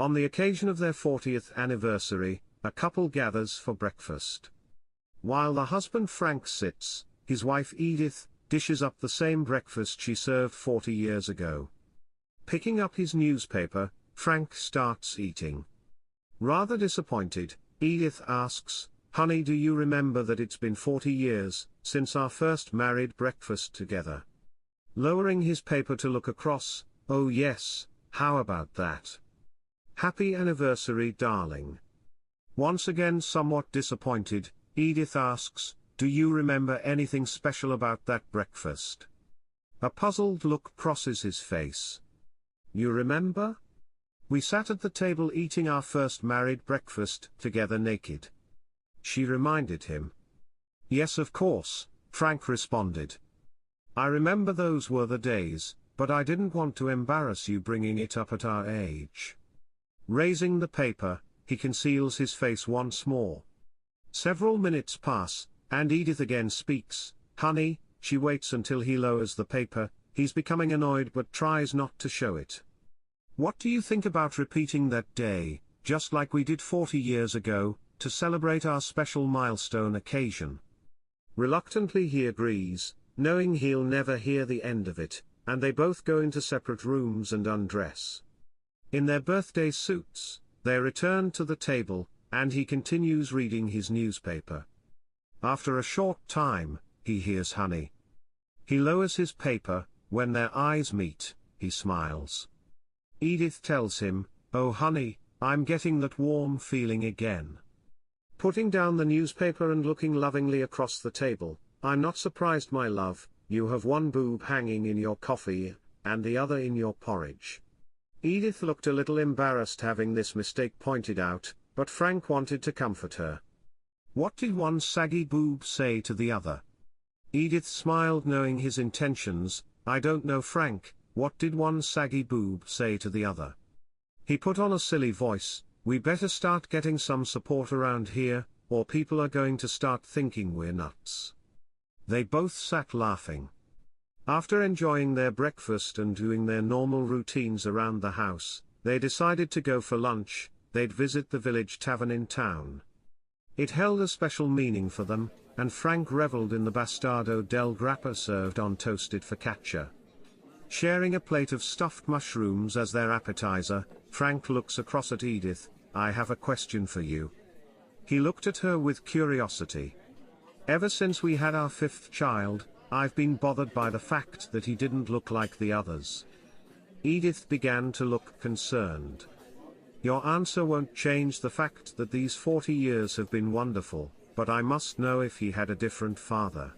On the occasion of their 40th anniversary, a couple gathers for breakfast. While the husband Frank sits, his wife Edith dishes up the same breakfast she served 40 years ago. Picking up his newspaper, Frank starts eating. Rather disappointed, Edith asks, "Honey, do you remember that it's been 40 years since our first married breakfast together?" Lowering his paper to look across, "Oh yes, how about that? Happy anniversary, darling." Once again somewhat disappointed, Edith asks, "Do you remember anything special about that breakfast?" A puzzled look crosses his face. "You remember? We sat at the table eating our first married breakfast together naked," she reminded him. "Yes, of course," Frank responded. "I remember those were the days, but I didn't want to embarrass you bringing it up at our age." Raising the paper, he conceals his face once more. Several minutes pass, and Edith again speaks, "Honey." She waits until he lowers the paper. He's becoming annoyed but tries not to show it. "What do you think about repeating that day, just like we did 40 years ago, to celebrate our special milestone occasion?" Reluctantly he agrees, knowing he'll never hear the end of it, and they both go into separate rooms and undress. In their birthday suits, they return to the table, and he continues reading his newspaper. After a short time, he hears "Honey." He lowers his paper. When their eyes meet, he smiles. Edith tells him, "Oh honey, I'm getting that warm feeling again." Putting down the newspaper and looking lovingly across the table, "I'm not surprised, my love, you have one boob hanging in your coffee, and the other in your porridge." Edith looked a little embarrassed having this mistake pointed out, but Frank wanted to comfort her. "What did one saggy boob say to the other?" Edith smiled knowing his intentions. "I don't know, Frank, what did one saggy boob say to the other?" He put on a silly voice, "We better start getting some support around here, or people are going to start thinking we're nuts." They both sat laughing. After enjoying their breakfast and doing their normal routines around the house, they decided to go for lunch. They'd visit the village tavern in town. It held a special meaning for them, and Frank reveled in the bastardo del grappa served on toasted focaccia. Sharing a plate of stuffed mushrooms as their appetizer, Frank looks across at Edith. "I have a question for you." He looked at her with curiosity. "Ever since we had our 5th child, I've been bothered by the fact that he didn't look like the others." Edith began to look concerned. "Your answer won't change the fact that these 40 years have been wonderful, but I must know if he had a different father."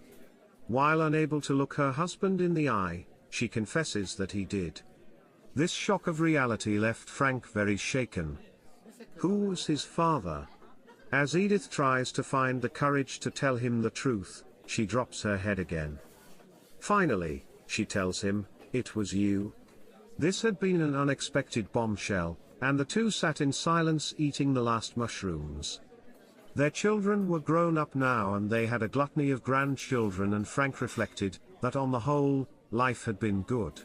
While unable to look her husband in the eye, she confesses that he did. This shock of reality left Frank very shaken. Who was his father? As Edith tries to find the courage to tell him the truth, she drops her head again. Finally, she tells him, "It was you." This had been an unexpected bombshell, and the two sat in silence eating the last mushrooms. Their children were grown up now and they had a gluttony of grandchildren, and Frank reflected that on the whole, life had been good.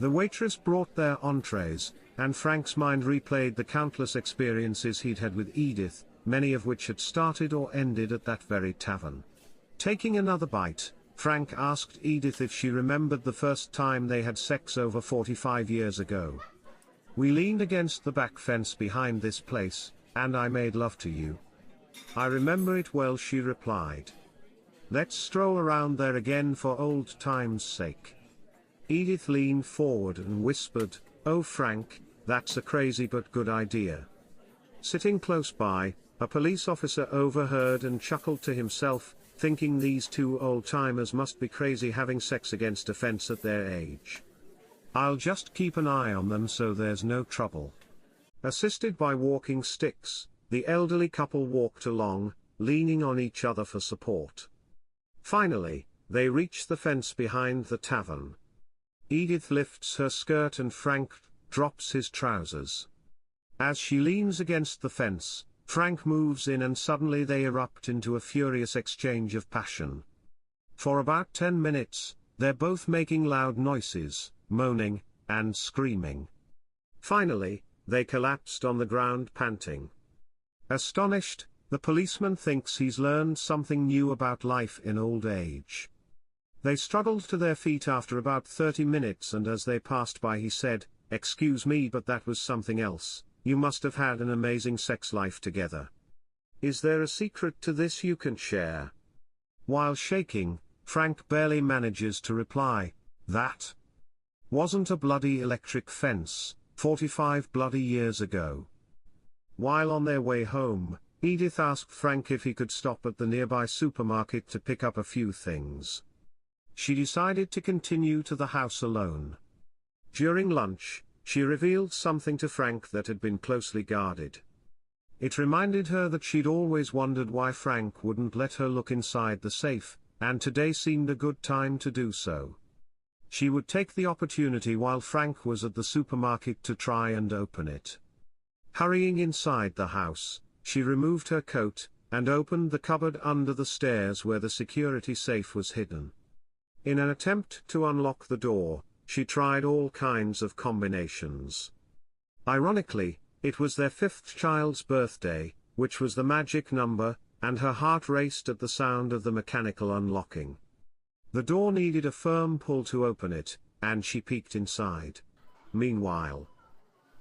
The waitress brought their entrees, and Frank's mind replayed the countless experiences he'd had with Edith, many of which had started or ended at that very tavern. Taking another bite, Frank asked Edith if she remembered the first time they had sex over 45 years ago. "We leaned against the back fence behind this place, and I made love to you. I remember it well," she replied. "Let's stroll around there again for old time's sake." Edith leaned forward and whispered, "Oh Frank, that's a crazy but good idea." Sitting close by, a police officer overheard and chuckled to himself, thinking these two old-timers must be crazy having sex against a fence at their age. "I'll just keep an eye on them so there's no trouble." Assisted by walking sticks, the elderly couple walked along, leaning on each other for support. Finally, they reach the fence behind the tavern. Edith lifts her skirt and Frank drops his trousers. As she leans against the fence, Frank moves in and suddenly they erupt into a furious exchange of passion. For about 10 minutes, they're both making loud noises, moaning, and screaming. Finally, they collapsed on the ground panting. Astonished, the policeman thinks he's learned something new about life in old age. They struggled to their feet after about 30 minutes, and as they passed by he said, "Excuse me, but that was something else. You must have had an amazing sex life together. Is there a secret to this you can share?" While shaking, Frank barely manages to reply, "That wasn't a bloody electric fence, 45 bloody years ago." While on their way home, Edith asked Frank if he could stop at the nearby supermarket to pick up a few things. She decided to continue to the house alone. During lunch, she revealed something to Frank that had been closely guarded. It reminded her that she'd always wondered why Frank wouldn't let her look inside the safe, and today seemed a good time to do so. She would take the opportunity while Frank was at the supermarket to try and open it. Hurrying inside the house, she removed her coat, and opened the cupboard under the stairs where the security safe was hidden. In an attempt to unlock the door, she tried all kinds of combinations. Ironically, it was their 5th child's birthday, which was the magic number, and her heart raced at the sound of the mechanical unlocking. The door needed a firm pull to open it, and she peeked inside. Meanwhile,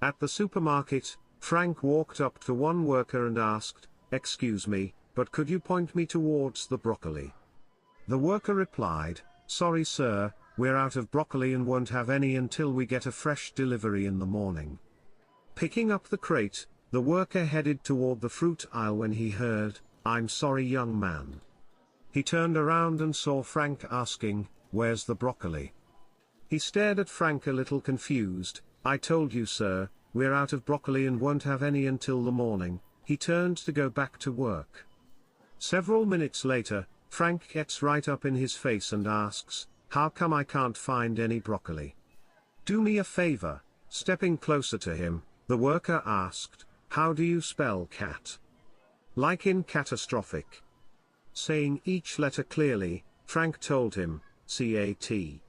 at the supermarket, Frank walked up to one worker and asked, "Excuse me, but could you point me towards the broccoli?" The worker replied, "Sorry sir, we're out of broccoli and won't have any until we get a fresh delivery in the morning." Picking up the crate, the worker headed toward the fruit aisle when he heard, "I'm sorry young man." He turned around and saw Frank asking, "Where's the broccoli?" He stared at Frank a little confused. "I told you sir, we're out of broccoli and won't have any until the morning." He turned to go back to work. Several minutes later, Frank gets right up in his face and asks, "How come I can't find any broccoli?" "Do me a favor." Stepping closer to him, the worker asked, "How do you spell cat?" "Like in catastrophic." Saying each letter clearly, Frank told him, "CAT."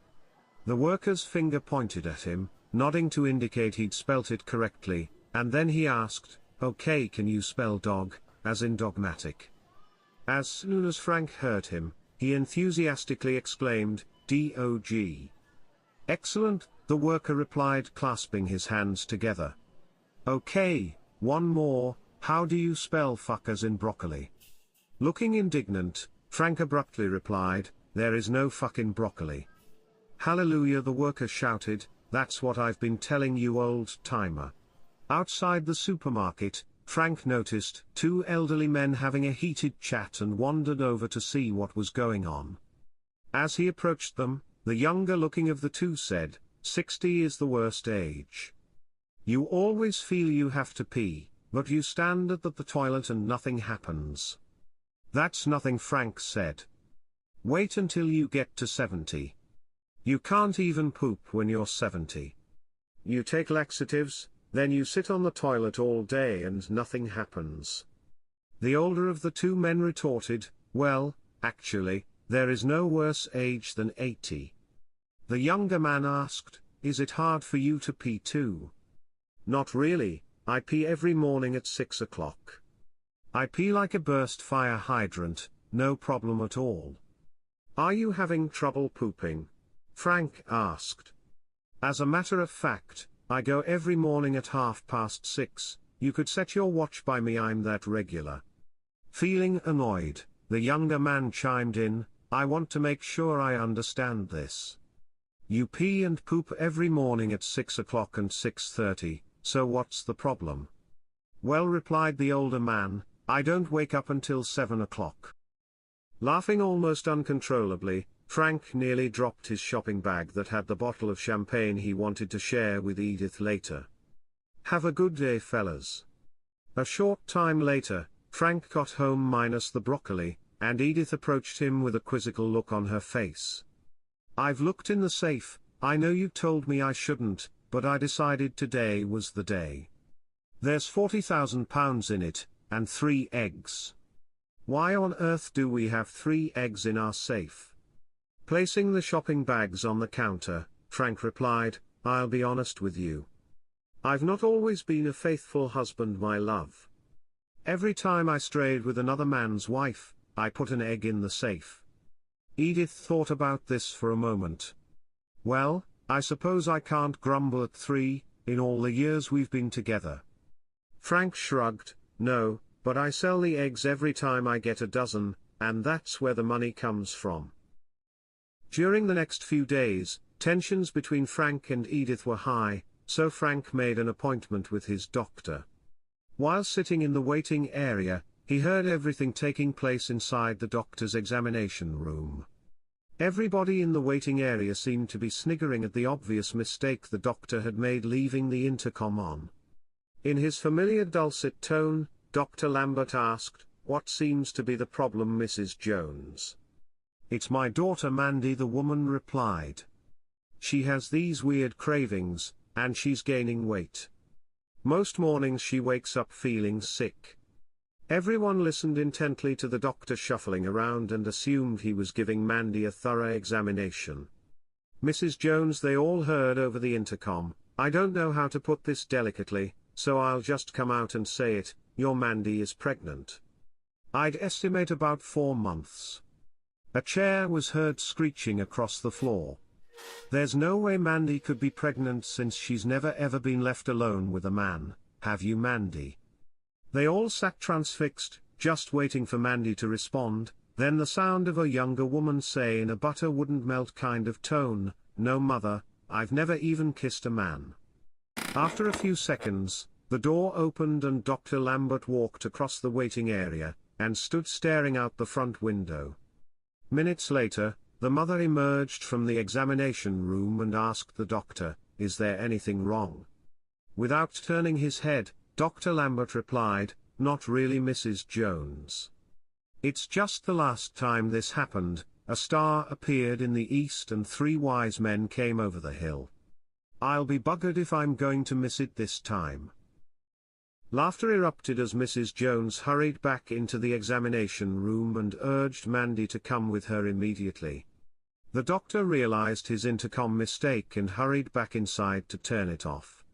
The worker's finger pointed at him, nodding to indicate he'd spelt it correctly, and then he asked, "Okay, can you spell dog, as in dogmatic?" As soon as Frank heard him, he enthusiastically exclaimed, "DOG." "Excellent," the worker replied, clasping his hands together. "Okay, one more, how do you spell fuck as in broccoli?" Looking indignant, Frank abruptly replied, "There is no fucking broccoli." "Hallelujah," the worker shouted, "that's what I've been telling you, old timer." Outside the supermarket, Frank noticed 2 elderly men having a heated chat and wandered over to see what was going on. As he approached them, the younger looking of the two said, 60 is the worst age. You always feel you have to pee, but you stand at the toilet and nothing happens. That's nothing, Frank said. Wait until you get to 70. You can't even poop when you're 70. You take laxatives, then you sit on the toilet all day and nothing happens. The older of the two men retorted, "Well, actually, there is no worse age than 80. The younger man asked, "Is it hard for you to pee too?" "Not really, I pee every morning at 6 o'clock. I pee like a burst fire hydrant, no problem at all." "Are you having trouble pooping?" Frank asked. "As a matter of fact, I go every morning at 6:30, you could set your watch by me, I'm that regular." Feeling annoyed, the younger man chimed in, "I want to make sure I understand this. You pee and poop every morning at 6 o'clock and 6:30, so what's the problem?" "Well," replied the older man, "I don't wake up until 7 o'clock." Laughing almost uncontrollably, Frank nearly dropped his shopping bag that had the bottle of champagne he wanted to share with Edith later. "Have a good day, fellas." A short time later, Frank got home minus the broccoli, and Edith approached him with a quizzical look on her face. "I've looked in the safe, I know you told me I shouldn't, but I decided today was the day. There's £40,000 in it, and 3 eggs. Why on earth do we have 3 eggs in our safe?" Placing the shopping bags on the counter, Frank replied, "I'll be honest with you. I've not always been a faithful husband, my love. Every time I strayed with another man's wife, I put an egg in the safe. Edith thought about this for a moment. Well, I suppose I can't grumble at 3, in all the years we've been together. Frank shrugged. No, but I sell the eggs every time I get a dozen, and that's where the money comes from. During the next few days, tensions between Frank and Edith were high, so Frank made an appointment with his doctor. While sitting in the waiting area, he heard everything taking place inside the doctor's examination room. Everybody in the waiting area seemed to be sniggering at the obvious mistake the doctor had made leaving the intercom on. In his familiar dulcet tone, Dr. Lambert asked, "What seems to be the problem, Mrs. Jones?" "It's my daughter Mandy," the woman replied. "She has these weird cravings, and she's gaining weight. Most mornings she wakes up feeling sick." Everyone listened intently to the doctor shuffling around and assumed he was giving Mandy a thorough examination. "Mrs. Jones," they all heard over the intercom, "I don't know how to put this delicately, so I'll just come out and say it, your Mandy is pregnant. I'd estimate about 4 months." A chair was heard screeching across the floor. "There's no way Mandy could be pregnant since she's never ever been left alone with a man, have you, Mandy?" They all sat transfixed, just waiting for Mandy to respond, then the sound of a younger woman say in a butter wouldn't melt kind of tone, "No, mother, I've never even kissed a man." After a few seconds, the door opened and Dr. Lambert walked across the waiting area, and stood staring out the front window. Minutes later, the mother emerged from the examination room and asked the doctor, "Is there anything wrong?" Without turning his head, Dr. Lambert replied, "Not really, Mrs. Jones. It's just the last time this happened, a star appeared in the east and 3 wise men came over the hill. I'll be buggered if I'm going to miss it this time." Laughter erupted as Mrs. Jones hurried back into the examination room and urged Mandy to come with her immediately. The doctor realized his intercom mistake and hurried back inside to turn it off.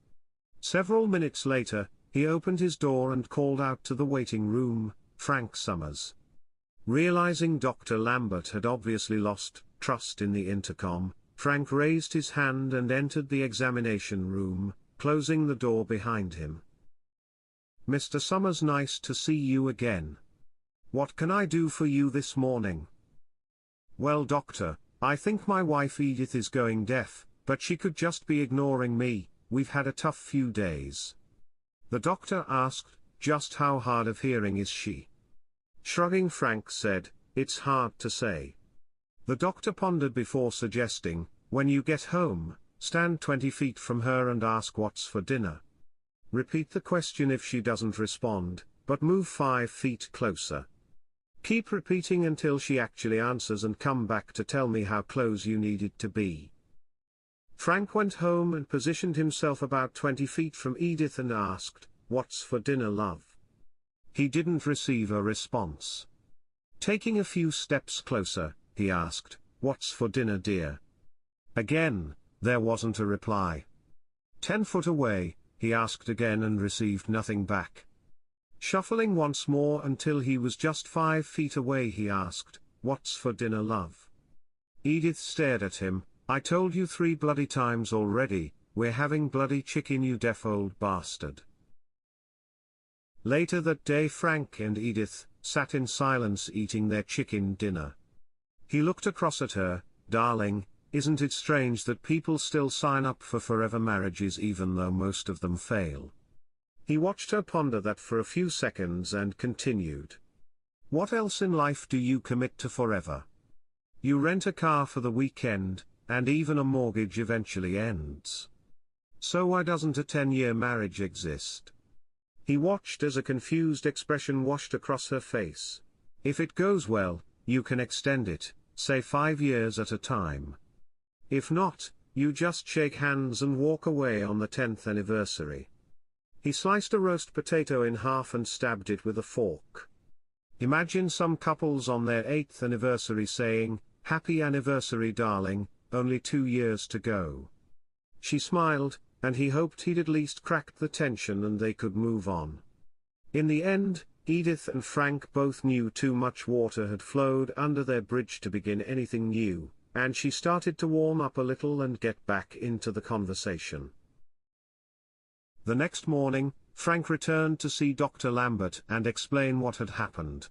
Several minutes later, he opened his door and called out to the waiting room, "Frank Summers." Realizing Dr. Lambert had obviously lost trust in the intercom, Frank raised his hand and entered the examination room, closing the door behind him. "Mr. Summers, nice to see you again. What can I do for you this morning?" "Well, doctor, I think my wife Edith is going deaf, but she could just be ignoring me. We've had a tough few days." The doctor asked, "Just how hard of hearing is she?" Shrugging, Frank said, "It's hard to say." The doctor pondered before suggesting, "When you get home, stand 20 feet from her and ask what's for dinner. Repeat the question if she doesn't respond, but move 5 feet closer. Keep repeating until she actually answers and come back to tell me how close you needed to be." Frank went home and positioned himself about 20 feet from Edith and asked, "What's for dinner, love?" He didn't receive a response. Taking a few steps closer, he asked, "What's for dinner, dear?" Again, there wasn't a reply. 10 foot away, he asked again and received nothing back. Shuffling once more until he was just 5 feet away, he asked, "What's for dinner, love?" Edith stared at him. "I told you 3 bloody times already, we're having bloody chicken, you deaf old bastard." Later that day, Frank and Edith sat in silence eating their chicken dinner. He looked across at her. "Darling, isn't it strange that people still sign up for forever marriages even though most of them fail?" He watched her ponder that for a few seconds and continued. "What else in life do you commit to forever? You rent a car for the weekend, and even a mortgage eventually ends. So why doesn't a 10-year marriage exist?" He watched as a confused expression washed across her face. "If it goes well, you can extend it, say 5 years at a time. If not, you just shake hands and walk away on the 10th anniversary." He sliced a roast potato in half and stabbed it with a fork. "Imagine some couples on their 8th anniversary saying, 'Happy anniversary, darling, only 2 years to go.'" She smiled, and he hoped he'd at least cracked the tension and they could move on. In the end, Edith and Frank both knew too much water had flowed under their bridge to begin anything new, and she started to warm up a little and get back into the conversation. The next morning, Frank returned to see Dr. Lambert and explain what had happened.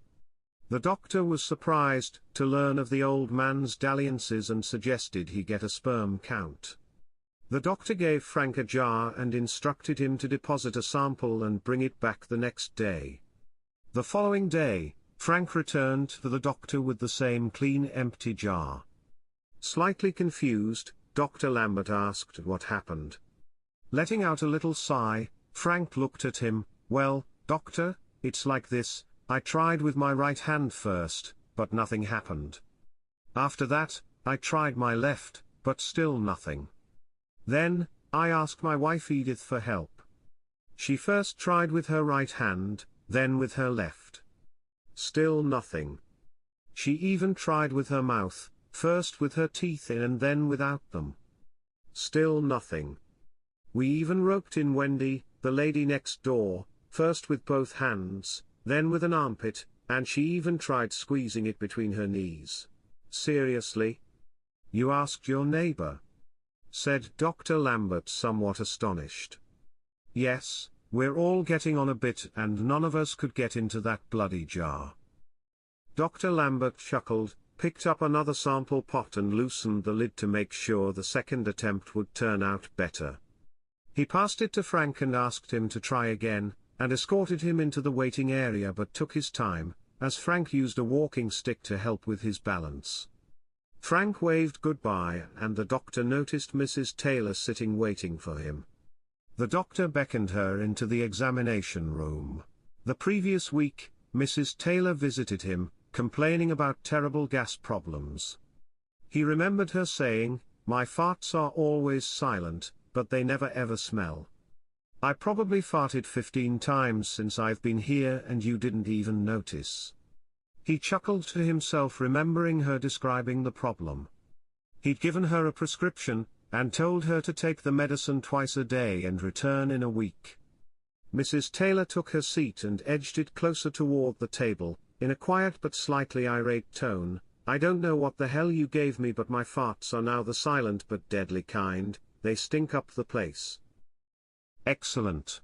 The doctor was surprised to learn of the old man's dalliances and suggested he get a sperm count. The doctor gave Frank a jar and instructed him to deposit a sample and bring it back the next day. The following day, Frank returned to the doctor with the same clean empty jar. Slightly confused, Dr. Lambert asked what happened. Letting out a little sigh, Frank looked at him. "Well, doctor, it's like this. I tried with my right hand first, but nothing happened. After that, I tried my left, but still nothing. Then, I asked my wife Edith for help. She first tried with her right hand, then with her left. Still nothing. She even tried with her mouth, first with her teeth in and then without them. Still nothing. We even roped in Wendy, the lady next door, first with both hands, then with an armpit, and she even tried squeezing it between her knees." "Seriously? You asked your neighbor?" said Dr. Lambert, somewhat astonished. "Yes, we're all getting on a bit and none of us could get into that bloody jar." Dr. Lambert chuckled, picked up another sample pot and loosened the lid to make sure the second attempt would turn out better. He passed it to Frank and asked him to try again, and escorted him into the waiting area, but took his time, as Frank used a walking stick to help with his balance. Frank waved goodbye and the doctor noticed Mrs. Taylor sitting waiting for him. The doctor beckoned her into the examination room. The previous week, Mrs. Taylor visited him, complaining about terrible gas problems. He remembered her saying, "My farts are always silent, but they never ever smell. I probably farted 15 times since I've been here and you didn't even notice." He chuckled to himself, remembering her describing the problem. He'd given her a prescription, and told her to take the medicine twice a day and return in a week. Mrs. Taylor took her seat and edged it closer toward the table, in a quiet but slightly irate tone. "I don't know what the hell you gave me, but my farts are now the silent but deadly kind. They stink up the place." "Excellent.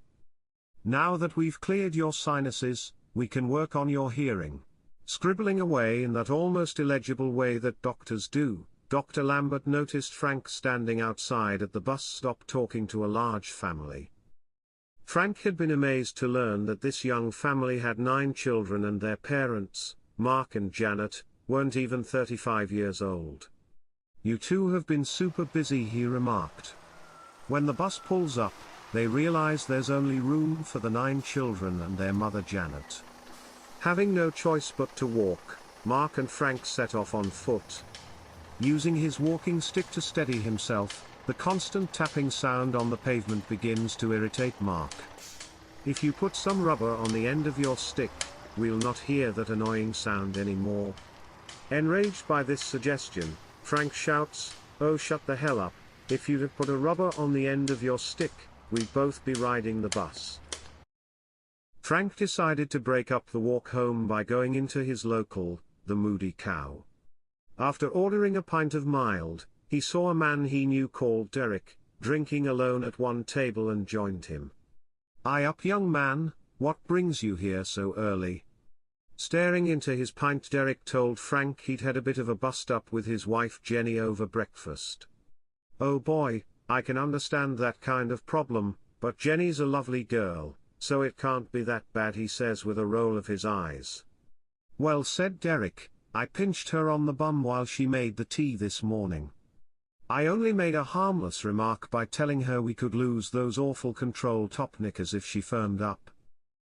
Now that we've cleared your sinuses, we can work on your hearing." Scribbling away in that almost illegible way that doctors do, Dr. Lambert noticed Frank standing outside at the bus stop talking to a large family. Frank had been amazed to learn that this young family had 9 children and their parents, Mark and Janet, weren't even 35 years old. "You two have been super busy," he remarked. When the bus pulls up, they realize there's only room for the 9 children and their mother Janet. Having no choice but to walk, Mark and Frank set off on foot. Using his walking stick to steady himself, the constant tapping sound on the pavement begins to irritate Mark. "If you put some rubber on the end of your stick, we'll not hear that annoying sound anymore." Enraged by this suggestion, Frank shouts, "Oh, shut the hell up. If you'd have put a rubber on the end of your stick, we'd both be riding the bus." Frank decided to break up the walk home by going into his local, the Moody Cow. After ordering a pint of mild, he saw a man he knew called Derek, drinking alone at one table and joined him. "Aye up, young man, what brings you here so early?" Staring into his pint, Derek told Frank he'd had a bit of a bust-up with his wife Jenny over breakfast. "Oh boy, I can understand that kind of problem, but Jenny's a lovely girl, so it can't be that bad," he says with a roll of his eyes. "Well," said Derek, "I pinched her on the bum while she made the tea this morning. I only made a harmless remark by telling her we could lose those awful control top knickers if she firmed up."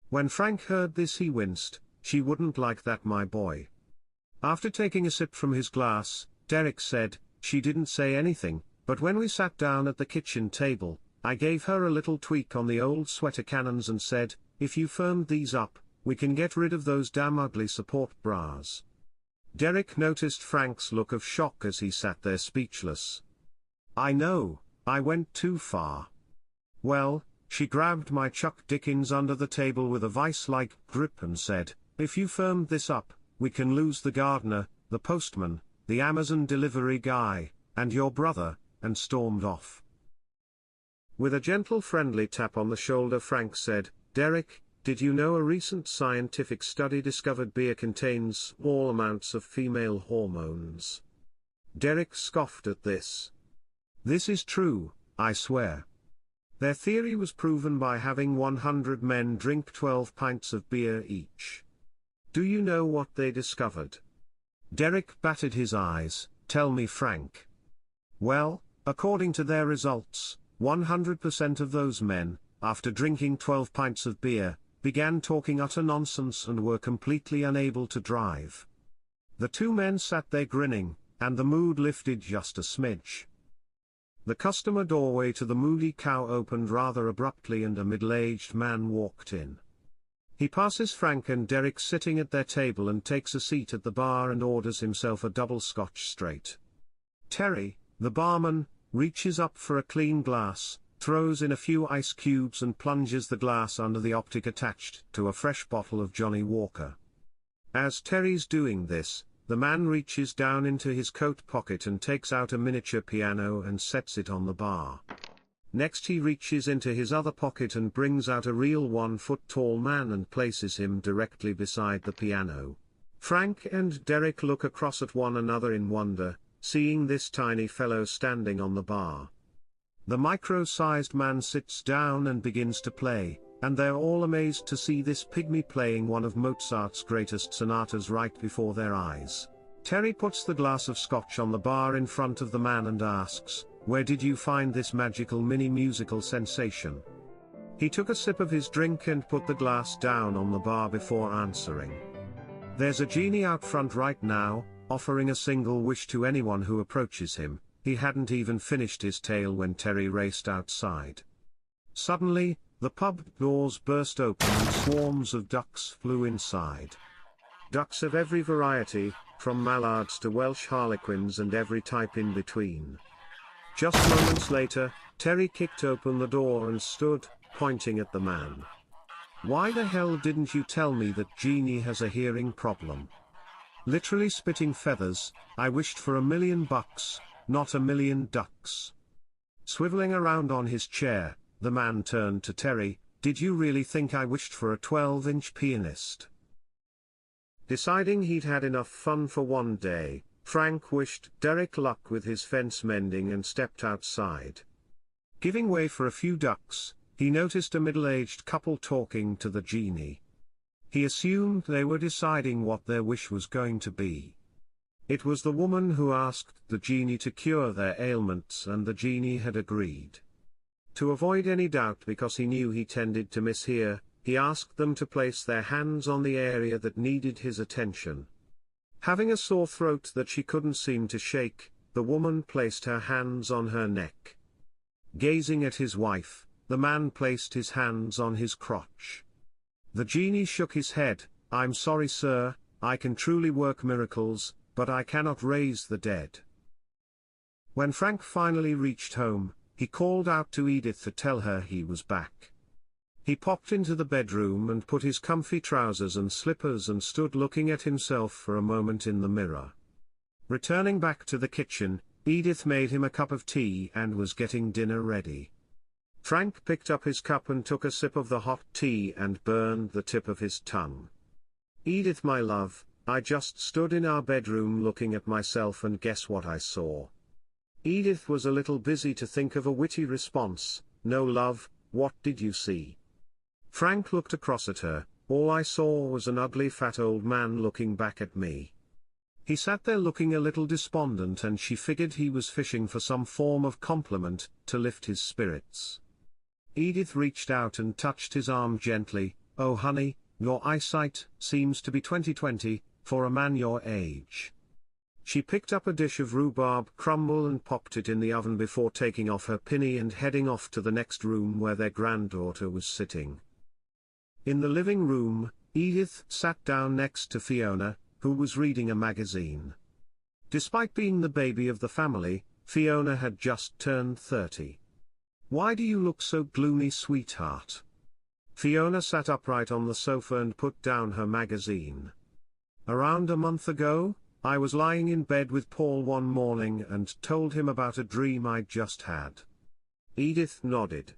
When Frank heard this he winced. "She wouldn't like that, my boy." After taking a sip from his glass, Derek said, "She didn't say anything, but when we sat down at the kitchen table, I gave her a little tweak on the old sweater cannons and said, if you firmed these up, we can get rid of those damn ugly support bras." Derek noticed Frank's look of shock as he sat there speechless. "I know, I went too far. Well, she grabbed my Chuck Dickens under the table with a vice-like grip and said, "If you firmed this up, we can lose the gardener, the postman, the Amazon delivery guy, and your brother," and stormed off. With a gentle friendly tap on the shoulder, Frank said, "Derek, did you know a recent scientific study discovered beer contains small amounts of female hormones?" Derek scoffed at this. "This is true, I swear. Their theory was proven by having 100 men drink 12 pints of beer each. Do you know what they discovered?" Derek batted his eyes. "Tell me, Frank." "Well, according to their results, 100% of those men, after drinking 12 pints of beer, began talking utter nonsense and were completely unable to drive." The two men sat there grinning, and the mood lifted just a smidge. The customer doorway to the Moody Cow opened rather abruptly and a middle-aged man walked in. He passes Frank and Derek sitting at their table and takes a seat at the bar and orders himself a double Scotch straight. Terry, the barman, reaches up for a clean glass, throws in a few ice cubes and plunges the glass under the optic attached to a fresh bottle of Johnny Walker. As Terry's doing this, the man reaches down into his coat pocket and takes out a miniature piano and sets it on the bar. Next he reaches into his other pocket and brings out a real 1-foot-tall man and places him directly beside the piano. Frank and Derek look across at one another in wonder, seeing this tiny fellow standing on the bar. The micro-sized man sits down and begins to play, and they're all amazed to see this pygmy playing one of Mozart's greatest sonatas right before their eyes. Terry puts the glass of scotch on the bar in front of the man and asks, "Where did you find this magical mini-musical sensation?" He took a sip of his drink and put the glass down on the bar before answering. "There's a genie out front right now, offering a single wish to anyone who approaches him." He hadn't even finished his tale when Terry raced outside. Suddenly, the pub doors burst open and swarms of ducks flew inside. Ducks of every variety, from mallards to Welsh harlequins and every type in between. Just moments later, Terry kicked open the door and stood, pointing at the man. "Why the hell didn't you tell me that Genie has a hearing problem?" Literally spitting feathers, I wished for $1,000,000, not 1,000,000 ducks. Swiveling around on his chair, the man turned to Terry, "Did you really think I wished for a 12-inch pianist?" Deciding he'd had enough fun for one day, Frank wished Derek luck with his fence mending and stepped outside. Giving way for a few ducks, he noticed a middle-aged couple talking to the genie. He assumed they were deciding what their wish was going to be. It was the woman who asked the genie to cure their ailments, and the genie had agreed. To avoid any doubt, because he knew he tended to mishear, he asked them to place their hands on the area that needed his attention. Having a sore throat that she couldn't seem to shake, the woman placed her hands on her neck. Gazing at his wife, the man placed his hands on his crotch. The genie shook his head. "I'm sorry, sir, I can truly work miracles, but I cannot raise the dead." When Frank finally reached home, he called out to Edith to tell her he was back. He popped into the bedroom and put his comfy trousers and slippers and stood looking at himself for a moment in the mirror. Returning back to the kitchen, Edith made him a cup of tea and was getting dinner ready. Frank picked up his cup and took a sip of the hot tea and burned the tip of his tongue. "Edith, my love, I just stood in our bedroom looking at myself and guess what I saw?" Edith was a little busy to think of a witty response. "No, love, what did you see?" Frank looked across at her. "All I saw was an ugly fat old man looking back at me." He sat there looking a little despondent, and she figured he was fishing for some form of compliment to lift his spirits. Edith reached out and touched his arm gently. "Oh honey, your eyesight seems to be 20/20, for a man your age." She picked up a dish of rhubarb crumble and popped it in the oven before taking off her pinny and heading off to the next room where their granddaughter was sitting. In the living room, Edith sat down next to Fiona, who was reading a magazine. Despite being the baby of the family, Fiona had just turned 30. Why do you look so gloomy, sweetheart? Fiona sat upright on the sofa and put down her magazine. Around a month ago, I was lying in bed with Paul one morning and told him about a dream I'd just had. Edith nodded.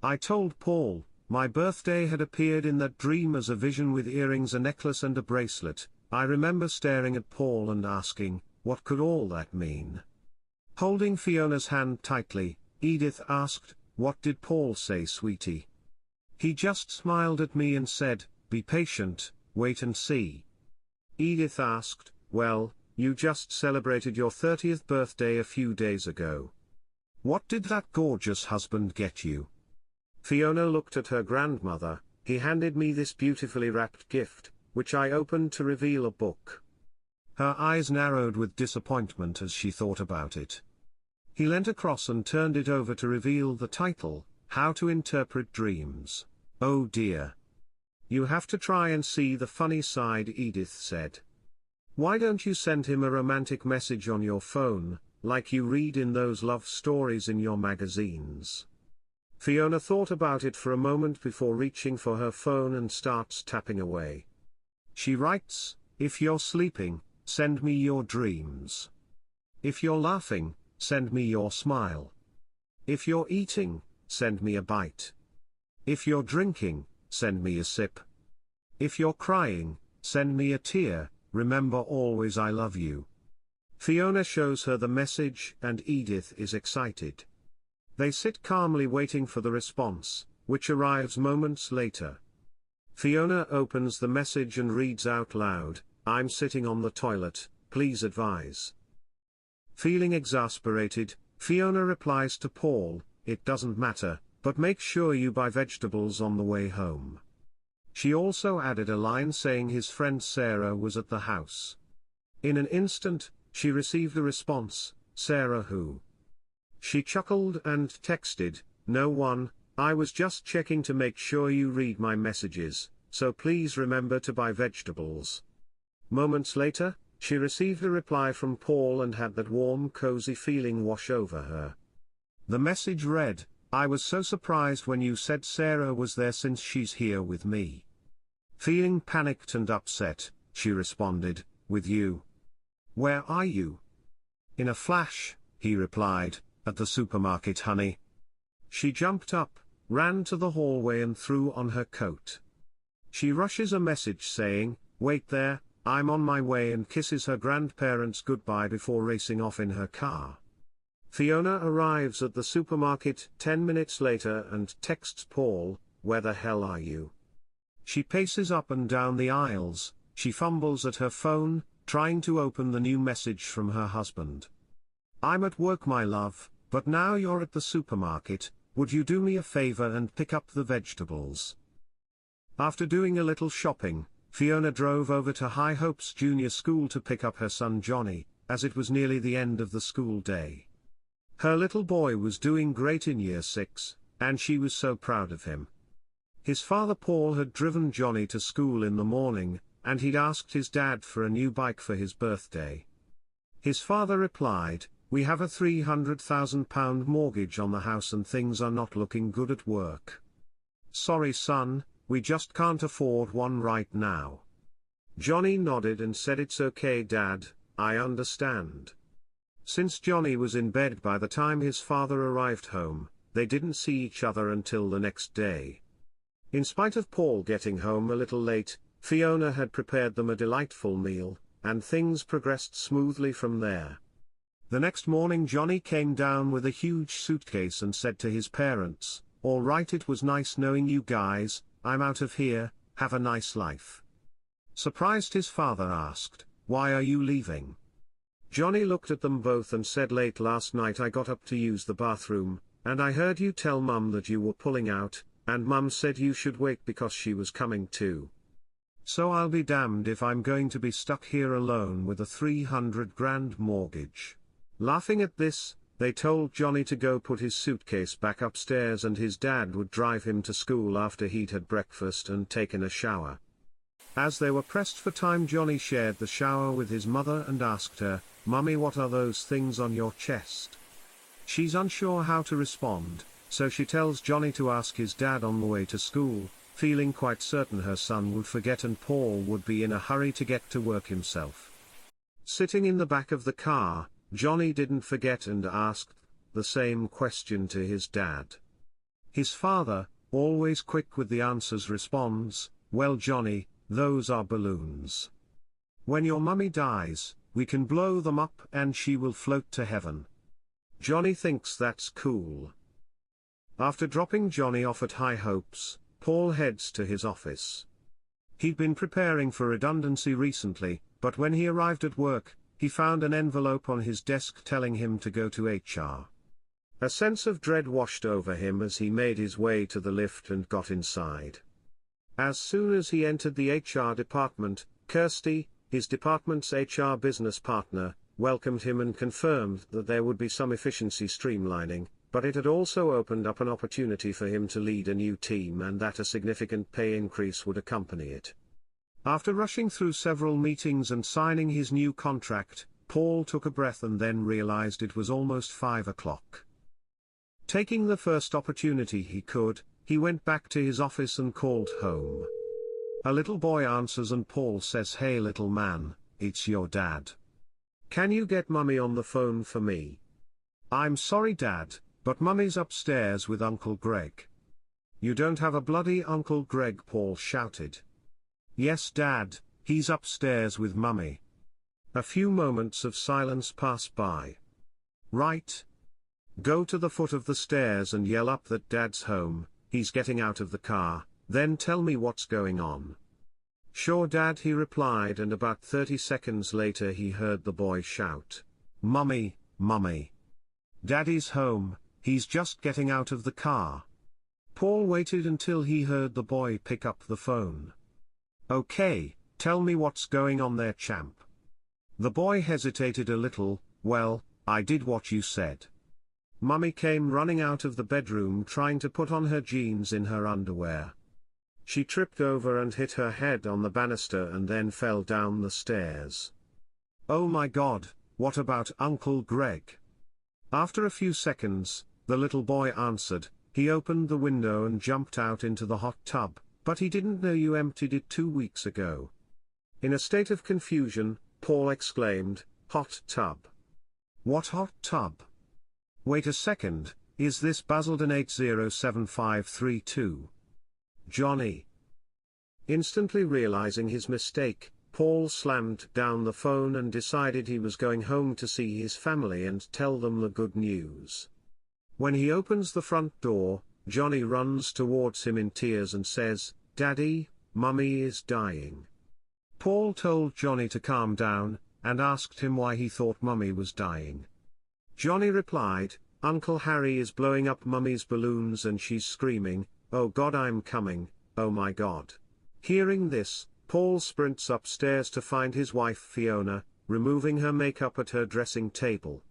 I told Paul, my birthday had appeared in that dream as a vision with earrings, a necklace and a bracelet. I remember staring at Paul and asking, what could all that mean? Holding Fiona's hand tightly, Edith asked, what did Paul say, sweetie? He just smiled at me and said, be patient, wait and see. Edith asked, well, you just celebrated your 30th birthday a few days ago. What did that gorgeous husband get you? Fiona looked at her grandmother. He handed me this beautifully wrapped gift, which I opened to reveal a book. Her eyes narrowed with disappointment as she thought about it. He leant across and turned it over to reveal the title, How to Interpret Dreams. Oh dear. You have to try and see the funny side, Edith said. Why don't you send him a romantic message on your phone, like you read in those love stories in your magazines? Fiona thought about it for a moment before reaching for her phone and starts tapping away. She writes, if you're sleeping, send me your dreams. If you're laughing, send me your smile. If you're eating, send me a bite. If you're drinking, send me a sip. If you're crying, send me a tear. Remember always I love you. Fiona shows her the message and Edith is excited. They sit calmly waiting for the response, which arrives moments later. Fiona opens the message and reads out loud, I'm sitting on the toilet, please advise. Feeling exasperated, Fiona replies to Paul, it doesn't matter, but make sure you buy vegetables on the way home. She also added a line saying his friend Sarah was at the house. In an instant, she received a response, Sarah who? She chuckled and texted, no one, I was just checking to make sure you read my messages, so please remember to buy vegetables. Moments later, she received a reply from Paul and had that warm cozy feeling wash over her. The message read, I was so surprised when you said Sarah was there since she's here with me. Feeling panicked and upset, she responded, with you. Where are you? In a flash, he replied, at the supermarket, honey. She jumped up, ran to the hallway and threw on her coat. She rushes a message saying, wait there, I'm on my way, and kisses her grandparents goodbye before racing off in her car. Fiona arrives at the supermarket 10 minutes later and texts Paul, where the hell are you? She paces up and down the aisles, she fumbles at her phone, trying to open the new message from her husband. I'm at work, my love, but now you're at the supermarket, would you do me a favor and pick up the vegetables? After doing a little shopping, Fiona drove over to High Hopes Junior School to pick up her son Johnny, as it was nearly the end of the school day. Her little boy was doing great in Year 6, and she was so proud of him. His father Paul had driven Johnny to school in the morning, and he'd asked his dad for a new bike for his birthday. His father replied, we have a £300,000 mortgage on the house and things are not looking good at work. Sorry son, we just can't afford one right now. Johnny nodded and said, it's okay Dad, I understand. Since Johnny was in bed by the time his father arrived home, they didn't see each other until the next day. In spite of Paul getting home a little late, Fiona had prepared them a delightful meal, and things progressed smoothly from there. The next morning Johnny came down with a huge suitcase and said to his parents, all right, it was nice knowing you guys, I'm out of here, have a nice life. Surprised, his father asked, why are you leaving? Johnny looked at them both and said, late last night I got up to use the bathroom, and I heard you tell Mum that you were pulling out, and Mum said you should wait because she was coming too. So I'll be damned if I'm going to be stuck here alone with a 300 grand mortgage. Laughing at this, they told Johnny to go put his suitcase back upstairs and his dad would drive him to school after he'd had breakfast and taken a shower. As they were pressed for time, Johnny shared the shower with his mother and asked her, Mummy, what are those things on your chest? She's unsure how to respond, so she tells Johnny to ask his dad on the way to school, feeling quite certain her son would forget and Paul would be in a hurry to get to work himself. Sitting in the back of the car, Johnny didn't forget and asked the same question to his dad. His father, always quick with the answers, responds, "Well Johnny, those are balloons. When your mummy dies, we can blow them up and she will float to heaven." Johnny thinks that's cool. After dropping Johnny off at High Hopes, Paul heads to his office. He'd been preparing for redundancy recently, but when he arrived at work, he found an envelope on his desk telling him to go to HR. A sense of dread washed over him as he made his way to the lift and got inside. As soon as he entered the HR department, Kirsty, his department's HR business partner, welcomed him and confirmed that there would be some efficiency streamlining, but it had also opened up an opportunity for him to lead a new team and that a significant pay increase would accompany it. After rushing through several meetings and signing his new contract, Paul took a breath and then realized it was almost 5 o'clock. Taking the first opportunity he could, he went back to his office and called home. A little boy answers and Paul says, "Hey little man, it's your dad. Can you get mummy on the phone for me?" "I'm sorry Dad, but mummy's upstairs with Uncle Greg." "You don't have a bloody Uncle Greg," Paul shouted. "Yes Dad, he's upstairs with mummy." A few moments of silence pass by. "Right. Go to the foot of the stairs and yell up that Dad's home, he's getting out of the car, then tell me what's going on." "Sure Dad," he replied, and about 30 seconds later he heard the boy shout, "Mummy, mummy. Daddy's home, he's just getting out of the car." Paul waited until he heard the boy pick up the phone. "Okay, tell me what's going on there champ." The boy hesitated a little. "Well, I did what you said. Mummy came running out of the bedroom trying to put on her jeans in her underwear. She tripped over and hit her head on the banister and then fell down the stairs." "Oh my God, what about Uncle Greg?" After a few seconds, the little boy answered. "He opened the window and jumped out into the hot tub, but he didn't know you emptied it 2 weeks ago." In a state of confusion, Paul exclaimed, "Hot tub? What hot tub? Wait a second, is this Basildon 807532? Johnny?" Instantly realizing his mistake, Paul slammed down the phone and decided he was going home to see his family and tell them the good news. When he opens the front door, Johnny runs towards him in tears and says, "Daddy, Mummy is dying." Paul told Johnny to calm down, and asked him why he thought Mummy was dying. Johnny replied, "Uncle Harry is blowing up Mummy's balloons and she's screaming, 'Oh God, I'm coming, oh my God.'" Hearing this, Paul sprints upstairs to find his wife Fiona, removing her makeup at her dressing table.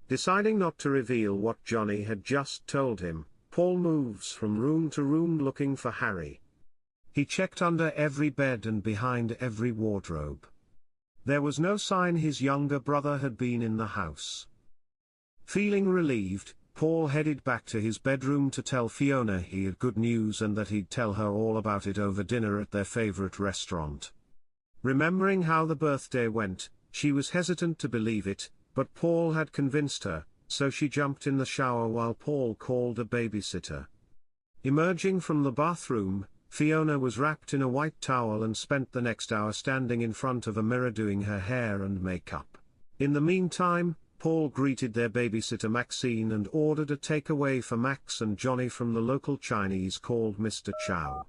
Deciding not to reveal what Johnny had just told him, Paul moves from room to room looking for Harry. He checked under every bed and behind every wardrobe. There was no sign his younger brother had been in the house. Feeling relieved, Paul headed back to his bedroom to tell Fiona he had good news and that he'd tell her all about it over dinner at their favorite restaurant. Remembering how the birthday went, she was hesitant to believe it, but Paul had convinced her, so she jumped in the shower while Paul called a babysitter. Emerging from the bathroom, Fiona was wrapped in a white towel and spent the next hour standing in front of a mirror doing her hair and makeup. In the meantime, Paul greeted their babysitter Maxine and ordered a takeaway for Max and Johnny from the local Chinese called Mr. Chow.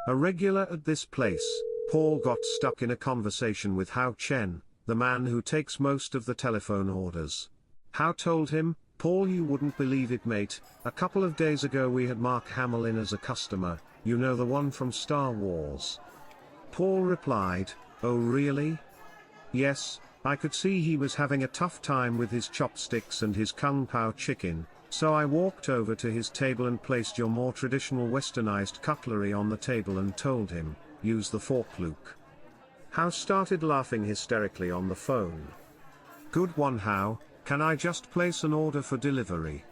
A regular at this place, Paul got stuck in a conversation with Hao Chen, the man who takes most of the telephone orders. Hao told him, "Paul, you wouldn't believe it mate, a couple of days ago we had Mark Hamill in as a customer, you know the one from Star Wars." Paul replied, "Oh really? Yes, I could see he was having a tough time with his chopsticks and his Kung Pao chicken, so I walked over to his table and placed your more traditional westernized cutlery on the table and told him, use the fork Luke." Hao started laughing hysterically on the phone. "Good one Hao, can I just place an order for delivery?"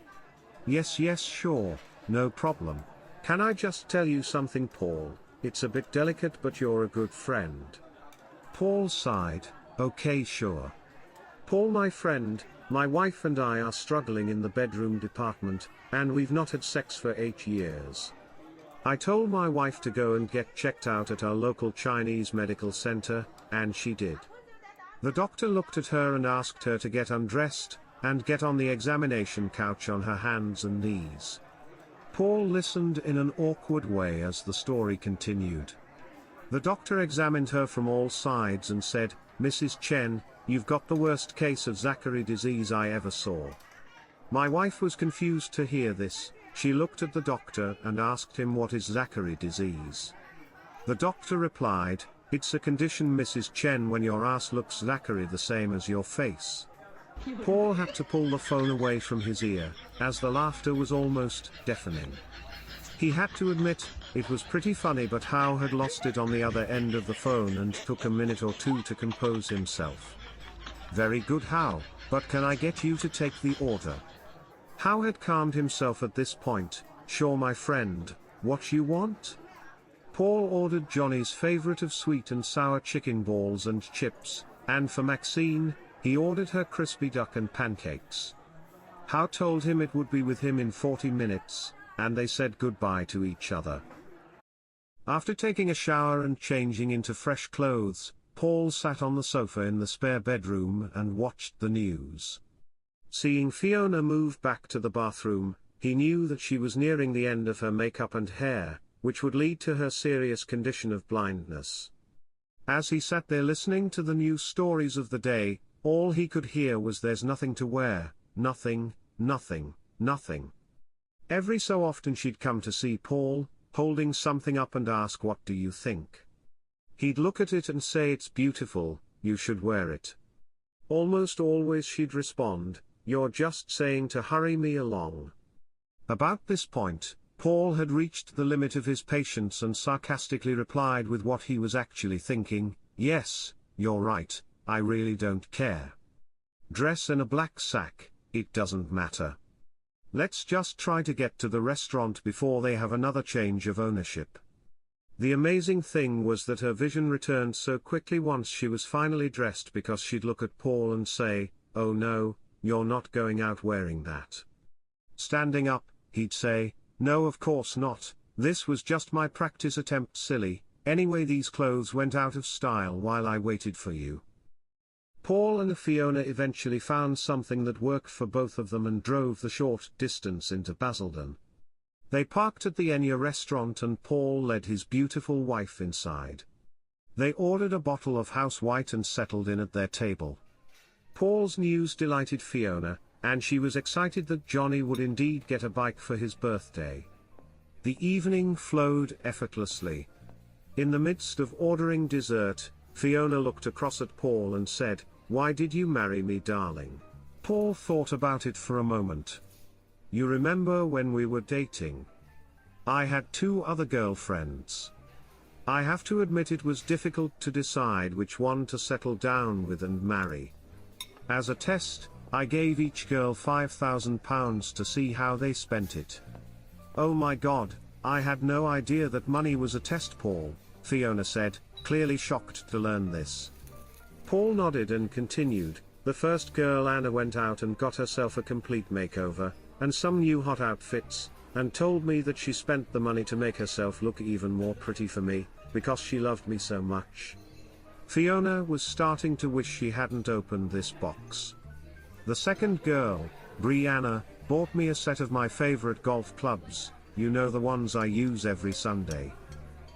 Yes, sure, no problem. Can I just tell you something, Paul? It's a bit delicate, but you're a good friend. Paul sighed, okay, sure. Paul, my friend, my wife and I are struggling in the bedroom department, and we've not had sex for 8 years. I told my wife to go and get checked out at our local Chinese medical center, and she did. The doctor looked at her and asked her to get undressed, and get on the examination couch on her hands and knees. Paul listened in an awkward way as the story continued. The doctor examined her from all sides and said, Mrs. Chen, you've got the worst case of Zachary disease I ever saw. My wife was confused to hear this. She looked at the doctor and asked him, what is Zachary disease? The doctor replied, it's a condition, Mrs. Chen, when your ass looks Zachary the same as your face. Paul had to pull the phone away from his ear, as the laughter was almost deafening. He had to admit, it was pretty funny, but Hao had lost it on the other end of the phone and took a minute or two to compose himself. Very good, Hao, but can I get you to take the order? Hao had calmed himself at this point. Sure, my friend, what you want? Paul ordered Johnny's favorite of sweet and sour chicken balls and chips, and for Maxine, he ordered her crispy duck and pancakes. Hao told him it would be with him in 40 minutes, and they said goodbye to each other. After taking a shower and changing into fresh clothes, Paul sat on the sofa in the spare bedroom and watched the news. Seeing Fiona move back to the bathroom, he knew that she was nearing the end of her makeup and hair, which would lead to her serious condition of blindness. As he sat there listening to the news stories of the day, all he could hear was there's nothing to wear, nothing, nothing, nothing. Every so often she'd come to see Paul, holding something up and ask, what do you think? He'd look at it and say, it's beautiful, you should wear it. Almost always she'd respond, you're just saying to hurry me along. About this point, Paul had reached the limit of his patience and sarcastically replied with what he was actually thinking, yes, you're right, I really don't care. Dress in a black sack, it doesn't matter. Let's just try to get to the restaurant before they have another change of ownership. The amazing thing was that her vision returned so quickly once she was finally dressed, because she'd look at Paul and say, oh no, you're not going out wearing that. Standing up, he'd say, no, of course not, this was just my practice attempt, silly, anyway these clothes went out of style while I waited for you. Paul and Fiona eventually found something that worked for both of them and drove the short distance into Basildon. They parked at the Enya restaurant and Paul led his beautiful wife inside. They ordered a bottle of house white and settled in at their table. Paul's news delighted Fiona, and she was excited that Johnny would indeed get a bike for his birthday. The evening flowed effortlessly. In the midst of ordering dessert, Fiona looked across at Paul and said, why did you marry me, darling? Paul thought about it for a moment. You remember when we were dating? I had 2 other girlfriends. I have to admit it was difficult to decide which one to settle down with and marry. As a test, I gave each girl £5,000 to see how they spent it. Oh my God, I had no idea that money was a test, Paul, Fiona said, clearly shocked to learn this. Paul nodded and continued, the first girl, Anna, went out and got herself a complete makeover, and some new hot outfits, and told me that she spent the money to make herself look even more pretty for me, because she loved me so much. Fiona was starting to wish she hadn't opened this box. The second girl, Brianna, bought me a set of my favorite golf clubs, you know, the ones I use every Sunday.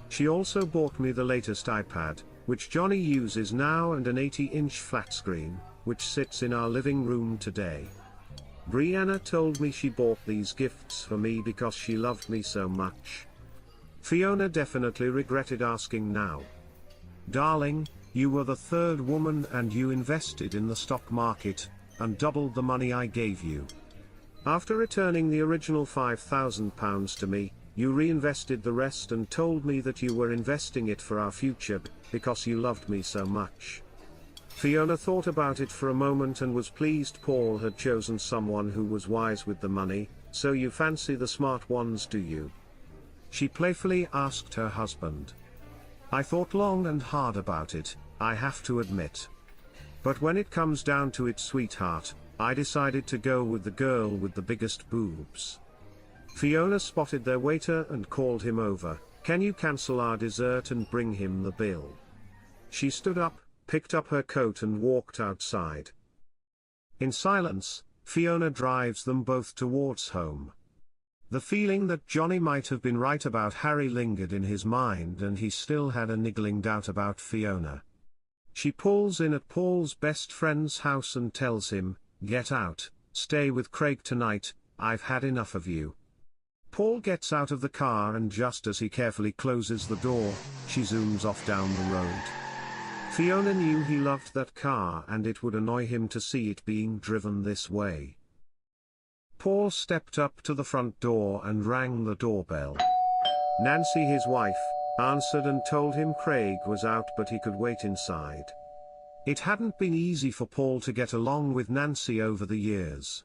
She also bought me the latest iPad, which Johnny uses now, and an 80-inch flat screen, which sits in our living room today. Brianna told me she bought these gifts for me because she loved me so much. Fiona definitely regretted asking now. Darling, you were the 3rd woman and you invested in the stock market, and doubled the money I gave you. After returning the original £5,000 to me, you reinvested the rest and told me that you were investing it for our future, because you loved me so much. Fiona thought about it for a moment and was pleased Paul had chosen someone who was wise with the money, "So you fancy the smart ones, do you?" she playfully asked her husband. "I thought long and hard about it, I have to admit. But when it comes down to it, sweetheart, I decided to go with the girl with the biggest boobs." Fiona spotted their waiter and called him over. "Can you cancel our dessert and bring him the bill?" She stood up, picked up her coat and walked outside. In silence, Fiona drives them both towards home. The feeling that Johnny might have been right about Harry lingered in his mind, and he still had a niggling doubt about Fiona. She pulls in at Paul's best friend's house and tells him, "Get out, stay with Craig tonight, I've had enough of you." Paul gets out of the car, and just as he carefully closes the door, she zooms off down the road. Fiona knew he loved that car and it would annoy him to see it being driven this way. Paul stepped up to the front door and rang the doorbell. Nancy, his wife, answered and told him Craig was out but he could wait inside. It hadn't been easy for Paul to get along with Nancy over the years.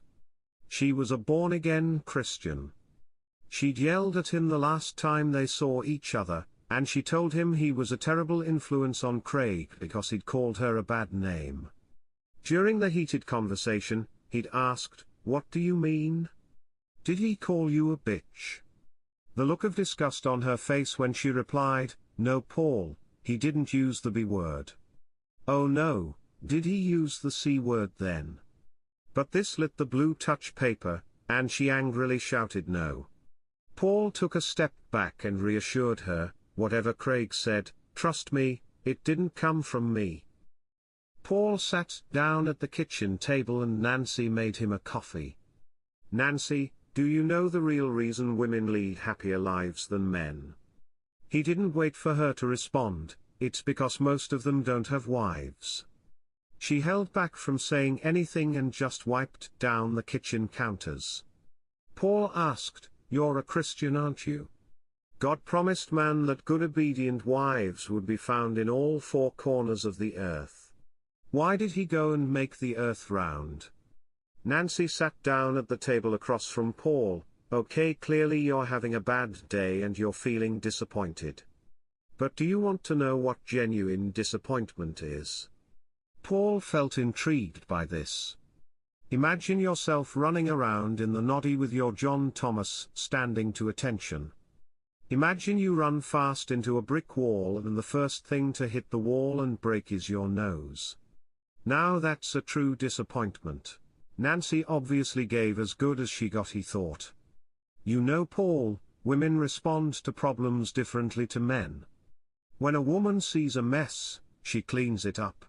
She was a born-again Christian. She'd yelled at him the last time they saw each other, and she told him he was a terrible influence on Craig because he'd called her a bad name. During the heated conversation, he'd asked, "What do you mean? Did he call you a bitch?" The look of disgust on her face when she replied, "No, Paul, he didn't use the B word." "Oh no, did he use the C word then?" But this lit the blue touch paper, and she angrily shouted no. Paul took a step back and reassured her, "Whatever Craig said, trust me, it didn't come from me." Paul sat down at the kitchen table and Nancy made him a coffee. "Nancy, do you know the real reason women lead happier lives than men?" He didn't wait for her to respond. "It's because most of them don't have wives." She held back from saying anything and just wiped down the kitchen counters. Paul asked, "You're a Christian, aren't you? God promised man that good obedient wives would be found in all four corners of the earth. Why did he go and make the earth round?" Nancy sat down at the table across from Paul. "Okay, clearly you're having a bad day and you're feeling disappointed. But do you want to know what genuine disappointment is?" Paul felt intrigued by this. Imagine yourself running around in the noddy with your John Thomas standing to attention. Imagine you run fast into a brick wall and the first thing to hit the wall and break is your nose. Now that's a true disappointment. Nancy obviously gave as good as she got, he thought. "You know, Paul, women respond to problems differently to men. When a woman sees a mess, she cleans it up.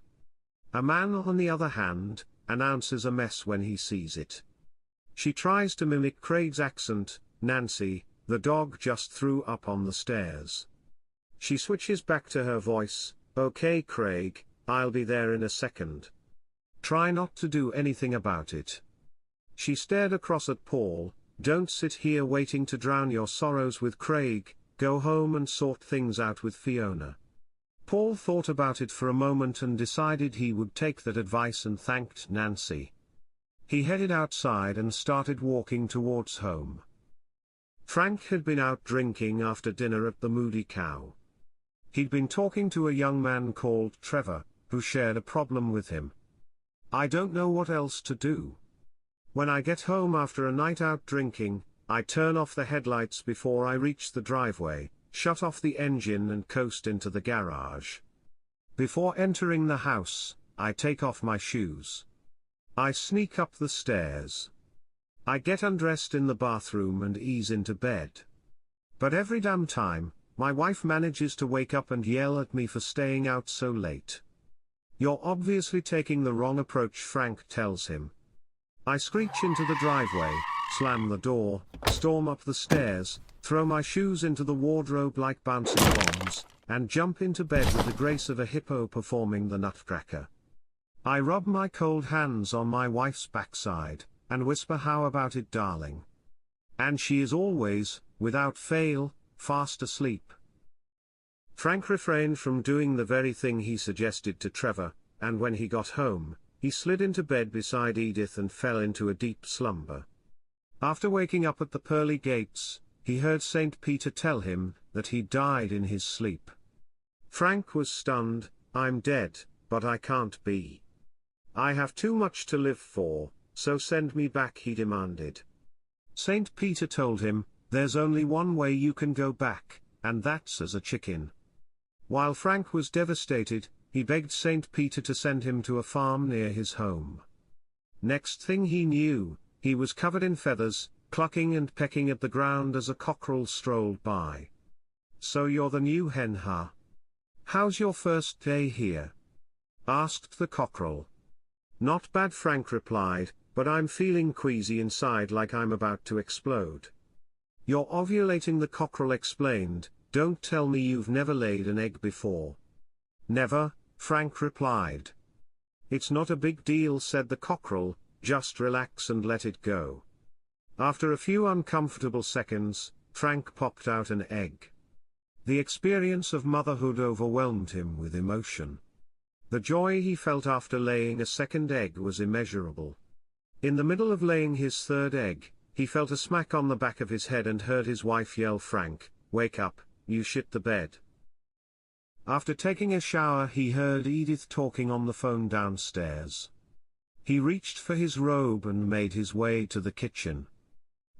A man, on the other hand, announces a mess when he sees it." She tries to mimic Craig's accent. "Nancy, the dog just threw up on the stairs." She switches back to her voice. "Okay, Craig, I'll be there in a second. Try not to do anything about it." She stared across at Paul. "Don't sit here waiting to drown your sorrows with Craig, go home and sort things out with Fiona." Paul thought about it for a moment and decided he would take that advice and thanked Nancy. He headed outside and started walking towards home. Frank had been out drinking after dinner at the Moody Cow. He'd been talking to a young man called Trevor, who shared a problem with him. "I don't know what else to do. When I get home after a night out drinking, I turn off the headlights before I reach the driveway, shut off the engine and coast into the garage. Before entering the house, I take off my shoes. I sneak up the stairs. I get undressed in the bathroom and ease into bed. But every damn time, my wife manages to wake up and yell at me for staying out so late." "You're obviously taking the wrong approach," Frank tells him. "I screech into the driveway, slam the door, storm up the stairs, throw my shoes into the wardrobe like bouncing bombs, and jump into bed with the grace of a hippo performing the Nutcracker. I rub my cold hands on my wife's backside, and whisper, 'How about it, darling?' And she is always, without fail, fast asleep." Frank refrained from doing the very thing he suggested to Trevor, and when he got home, he slid into bed beside Edith and fell into a deep slumber. After waking up at the pearly gates, he heard St. Peter tell him that he died in his sleep. Frank was stunned. "I'm dead, but I can't be. I have too much to live for, so send me back," he demanded. St. Peter told him, "There's only one way you can go back, and that's as a chicken." While Frank was devastated, he begged St. Peter to send him to a farm near his home. Next thing he knew, he was covered in feathers, clucking and pecking at the ground as a cockerel strolled by. "So you're the new hen, huh? How's your first day here?" asked the cockerel. "Not bad," Frank replied, "but I'm feeling queasy inside, like I'm about to explode." "You're ovulating," the cockerel explained. "Don't tell me you've never laid an egg before." "Never," Frank replied. "It's not a big deal," said the cockerel, "just relax and let it go." After a few uncomfortable seconds, Frank popped out an egg. The experience of motherhood overwhelmed him with emotion. The joy he felt after laying a second egg was immeasurable. In the middle of laying his third egg, he felt a smack on the back of his head and heard his wife yell, "Frank, wake up, you shit the bed." After taking a shower, he heard Edith talking on the phone downstairs. He reached for his robe and made his way to the kitchen.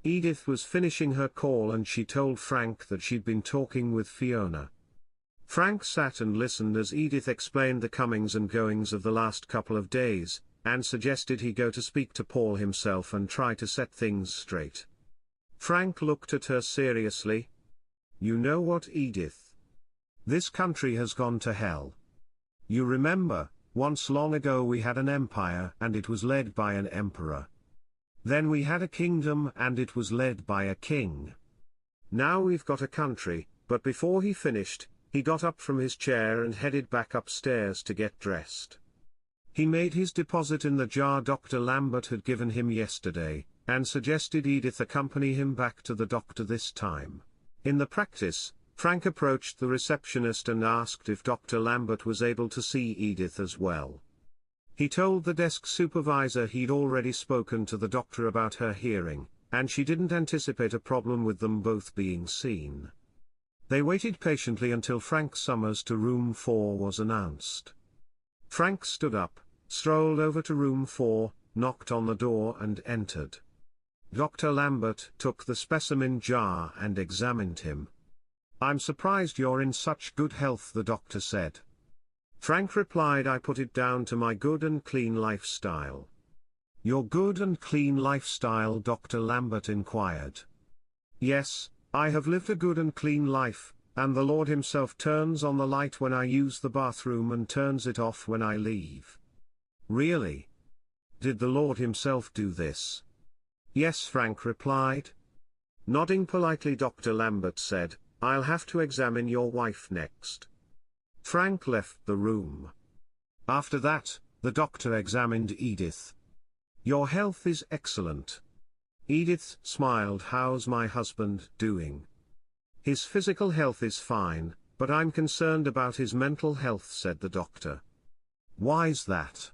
Edith was finishing her call and she told Frank that she'd been talking with Fiona. Frank sat and listened as Edith explained the comings and goings of the last couple of days, and suggested he go to speak to Paul himself and try to set things straight. Frank looked at her seriously. "You know what, Edith? This country has gone to hell. You remember, once long ago we had an empire and it was led by an emperor. Then we had a kingdom and it was led by a king. Now we've got a country," but before he finished, he got up from his chair and headed back upstairs to get dressed. He made his deposit in the jar Dr. Lambert had given him yesterday, and suggested Edith accompany him back to the doctor this time. In the practice, Frank approached the receptionist and asked if Dr. Lambert was able to see Edith as well. He told the desk supervisor he'd already spoken to the doctor about her hearing, and she didn't anticipate a problem with them both being seen. They waited patiently until Frank Summers to room 4 was announced. Frank stood up, strolled over to room 4, knocked on the door and entered. Dr. Lambert took the specimen jar and examined him. "I'm surprised you're in such good health," the doctor said. Frank replied, "I put it down to my good and clean lifestyle." "Your good and clean lifestyle?" Dr. Lambert inquired. "Yes, I have lived a good and clean life, and the Lord himself turns on the light when I use the bathroom and turns it off when I leave." "Really? Did the Lord himself do this?" "Yes," Frank replied. Nodding politely, Dr. Lambert said, "I'll have to examine your wife next." Frank left the room. After that, the doctor examined Edith. "Your health is excellent." Edith smiled. "How's my husband doing?" "His physical health is fine, but I'm concerned about his mental health," said the doctor. "Why's that?"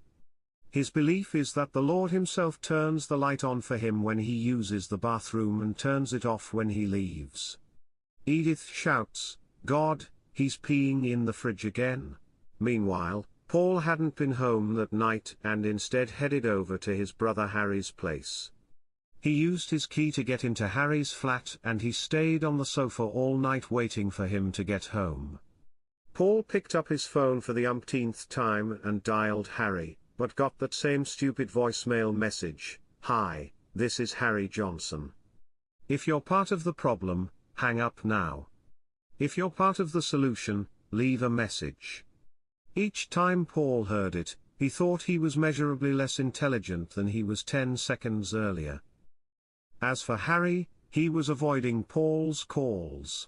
"His belief is that the Lord himself turns the light on for him when he uses the bathroom and turns it off when he leaves." Edith shouts, "God, he's peeing in the fridge again." Meanwhile, Paul hadn't been home that night and instead headed over to his brother Harry's place. He used his key to get into Harry's flat and he stayed on the sofa all night waiting for him to get home. Paul picked up his phone for the umpteenth time and dialed Harry, but got that same stupid voicemail message, "Hi, this is Harry Johnson. If you're part of the problem, hang up now. If you're part of the solution, leave a message." Each time Paul heard it, he thought he was measurably less intelligent than he was 10 seconds earlier. As for Harry, he was avoiding Paul's calls.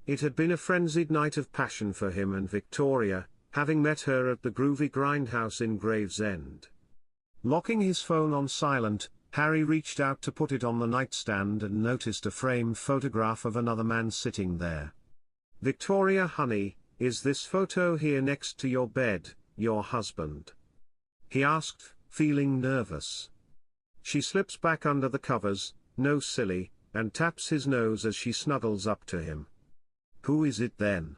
It had been a frenzied night of passion for him and Victoria, having met her at the groovy grindhouse in Gravesend. Locking his phone on silent, Harry reached out to put it on the nightstand and noticed a framed photograph of another man sitting there. "Victoria, honey, is this photo here next to your bed, your husband?" he asked, feeling nervous. She slips back under the covers, "No silly," and taps his nose as she snuggles up to him. "Who is it then?"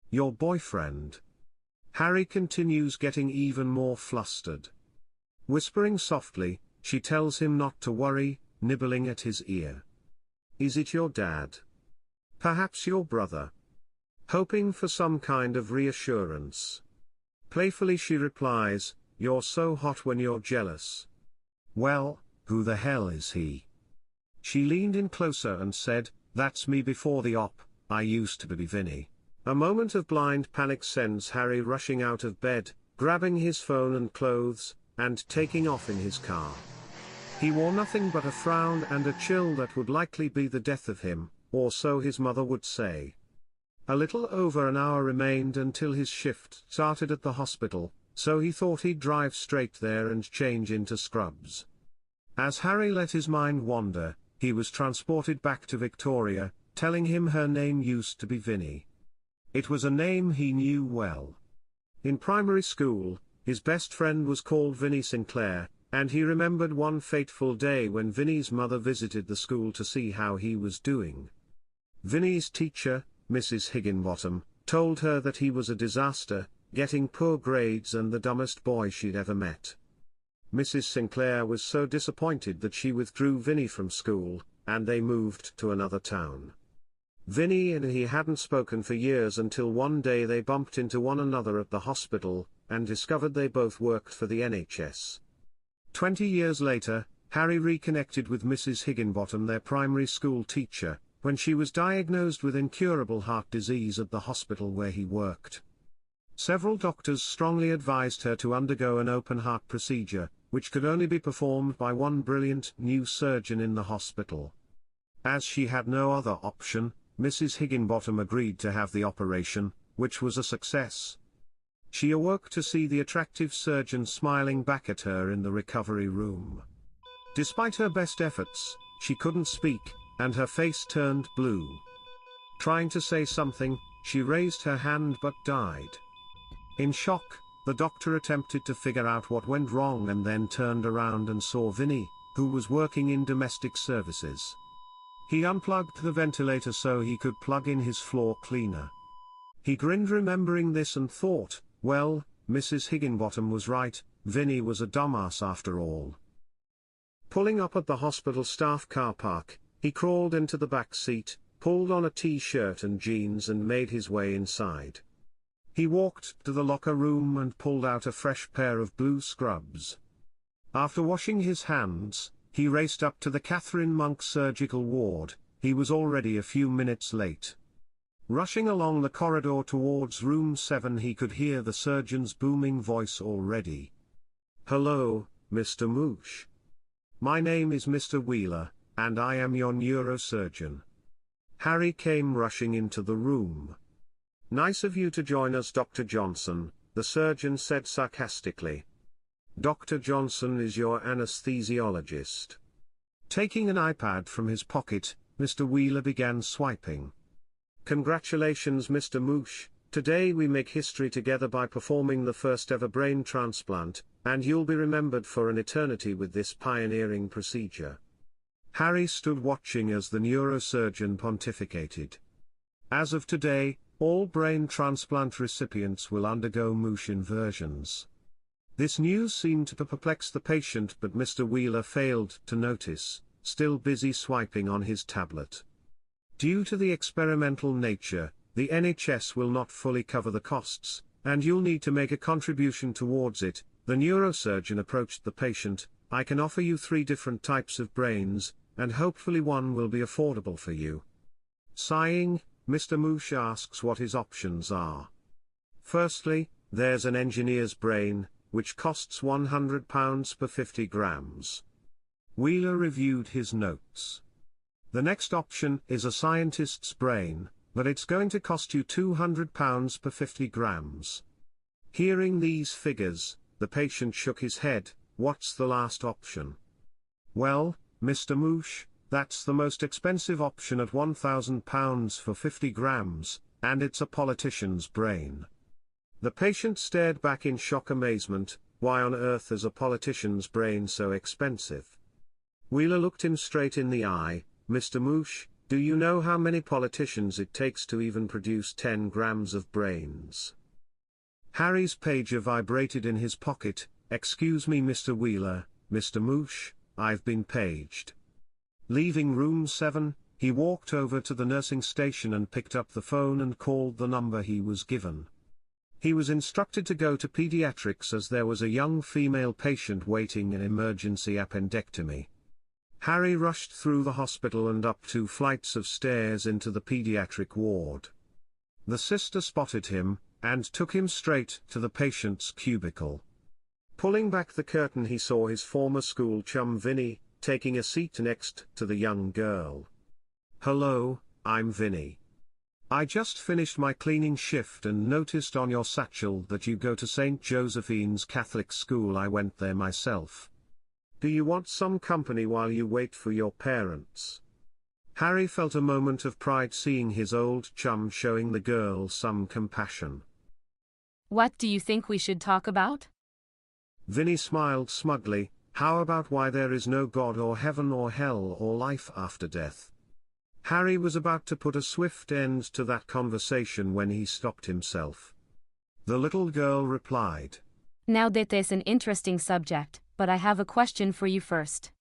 "Your boyfriend." Harry continues, getting even more flustered. Whispering softly, she tells him not to worry, nibbling at his ear. "Is it your dad? Perhaps your brother?" Hoping for some kind of reassurance. Playfully she replies, "You're so hot when you're jealous." "Well, who the hell is he?" She leaned in closer and said, "That's me before the op, I used to be Vinny." A moment of blind panic sends Harry rushing out of bed, grabbing his phone and clothes, and taking off in his car. He wore nothing but a frown and a chill that would likely be the death of him, or so his mother would say. A little over an hour remained until his shift started at the hospital, so he thought he'd drive straight there and change into scrubs. As Harry let his mind wander, he was transported back to Victoria, telling him her name used to be Vinny. It was a name he knew well. In primary school, his best friend was called Vinny Sinclair, and he remembered one fateful day when Vinny's mother visited the school to see how he was doing. Vinny's teacher, Mrs. Higginbottom, told her that he was a disaster, getting poor grades and the dumbest boy she'd ever met. Mrs. Sinclair was so disappointed that she withdrew Vinny from school, and they moved to another town. Vinny and he hadn't spoken for years until one day they bumped into one another at the hospital, and discovered they both worked for the NHS. 20 years later, Harry reconnected with Mrs. Higginbottom, their primary school teacher, when she was diagnosed with incurable heart disease at the hospital where he worked. Several doctors strongly advised her to undergo an open heart procedure, which could only be performed by one brilliant new surgeon in the hospital. As she had no other option, Mrs. Higginbottom agreed to have the operation, which was a success. She awoke to see the attractive surgeon smiling back at her in the recovery room. Despite her best efforts, she couldn't speak, and her face turned blue. Trying to say something, she raised her hand but died. In shock, the doctor attempted to figure out what went wrong and then turned around and saw Vinny, who was working in domestic services. He unplugged the ventilator so he could plug in his floor cleaner. He grinned remembering this and thought, well, Mrs. Higginbottom was right, Vinny was a dumbass after all. Pulling up at the hospital staff car park, he crawled into the back seat, pulled on a t-shirt and jeans and made his way inside. He walked to the locker room and pulled out a fresh pair of blue scrubs. After washing his hands, he raced up to the Catherine Monk surgical ward. He was already a few minutes late. Rushing along the corridor towards room 7, he could hear the surgeon's booming voice already. "Hello, Mr. Moosh. My name is Mr. Wheeler, and I am your neurosurgeon." Harry came rushing into the room. "Nice of you to join us, Dr. Johnson," the surgeon said sarcastically. "Dr. Johnson is your anesthesiologist." Taking an iPad from his pocket, Mr. Wheeler began swiping. "Congratulations, Mr. Moosh, today we make history together by performing the first ever brain transplant, and you'll be remembered for an eternity with this pioneering procedure." Harry stood watching as the neurosurgeon pontificated. "As of today, all brain transplant recipients will undergo Moosh inversions." This news seemed to perplex the patient, but Mr. Wheeler failed to notice, still busy swiping on his tablet. "Due to the experimental nature, the NHS will not fully cover the costs, and you'll need to make a contribution towards it," the neurosurgeon approached the patient. "I can offer you 3 different types of brains, and hopefully one will be affordable for you." Sighing, Mr. Moosh asks what his options are. "Firstly, there's an engineer's brain, which costs £100 per 50 grams. Wheeler reviewed his notes. "The next option is a scientist's brain, but it's going to cost you £200 per 50 grams. Hearing these figures, the patient shook his head. "What's the last option?" "Well, Mr. Moosh, that's the most expensive option at £1,000 for 50 grams, and it's a politician's brain." The patient stared back in shock amazement. Why on earth is a politician's brain so expensive? Wheeler looked him straight in the eye. "Mr. Moosh, do you know how many politicians it takes to even produce 10 grams of brains?" Harry's pager vibrated in his pocket. "Excuse me, Mr. Wheeler, Mr. Moosh, I've been paged." Leaving room 7, he walked over to the nursing station and picked up the phone and called the number he was given. He was instructed to go to pediatrics as there was a young female patient waiting an emergency appendectomy. Harry rushed through the hospital and up 2 flights of stairs into the pediatric ward. The sister spotted him, and took him straight to the patient's cubicle. Pulling back the curtain, he saw his former school chum Vinny, taking a seat next to the young girl. "Hello, I'm Vinny. I just finished my cleaning shift and noticed on your satchel that you go to St. Josephine's Catholic School. I went there myself. Do you want some company while you wait for your parents?" Harry felt a moment of pride seeing his old chum showing the girl some compassion. "What do you think we should talk about?" Vinny smiled smugly. "How about why there is no God or heaven or hell or life after death?" Harry was about to put a swift end to that conversation when he stopped himself. The little girl replied, "Now that is an interesting subject, but I have a question for you first.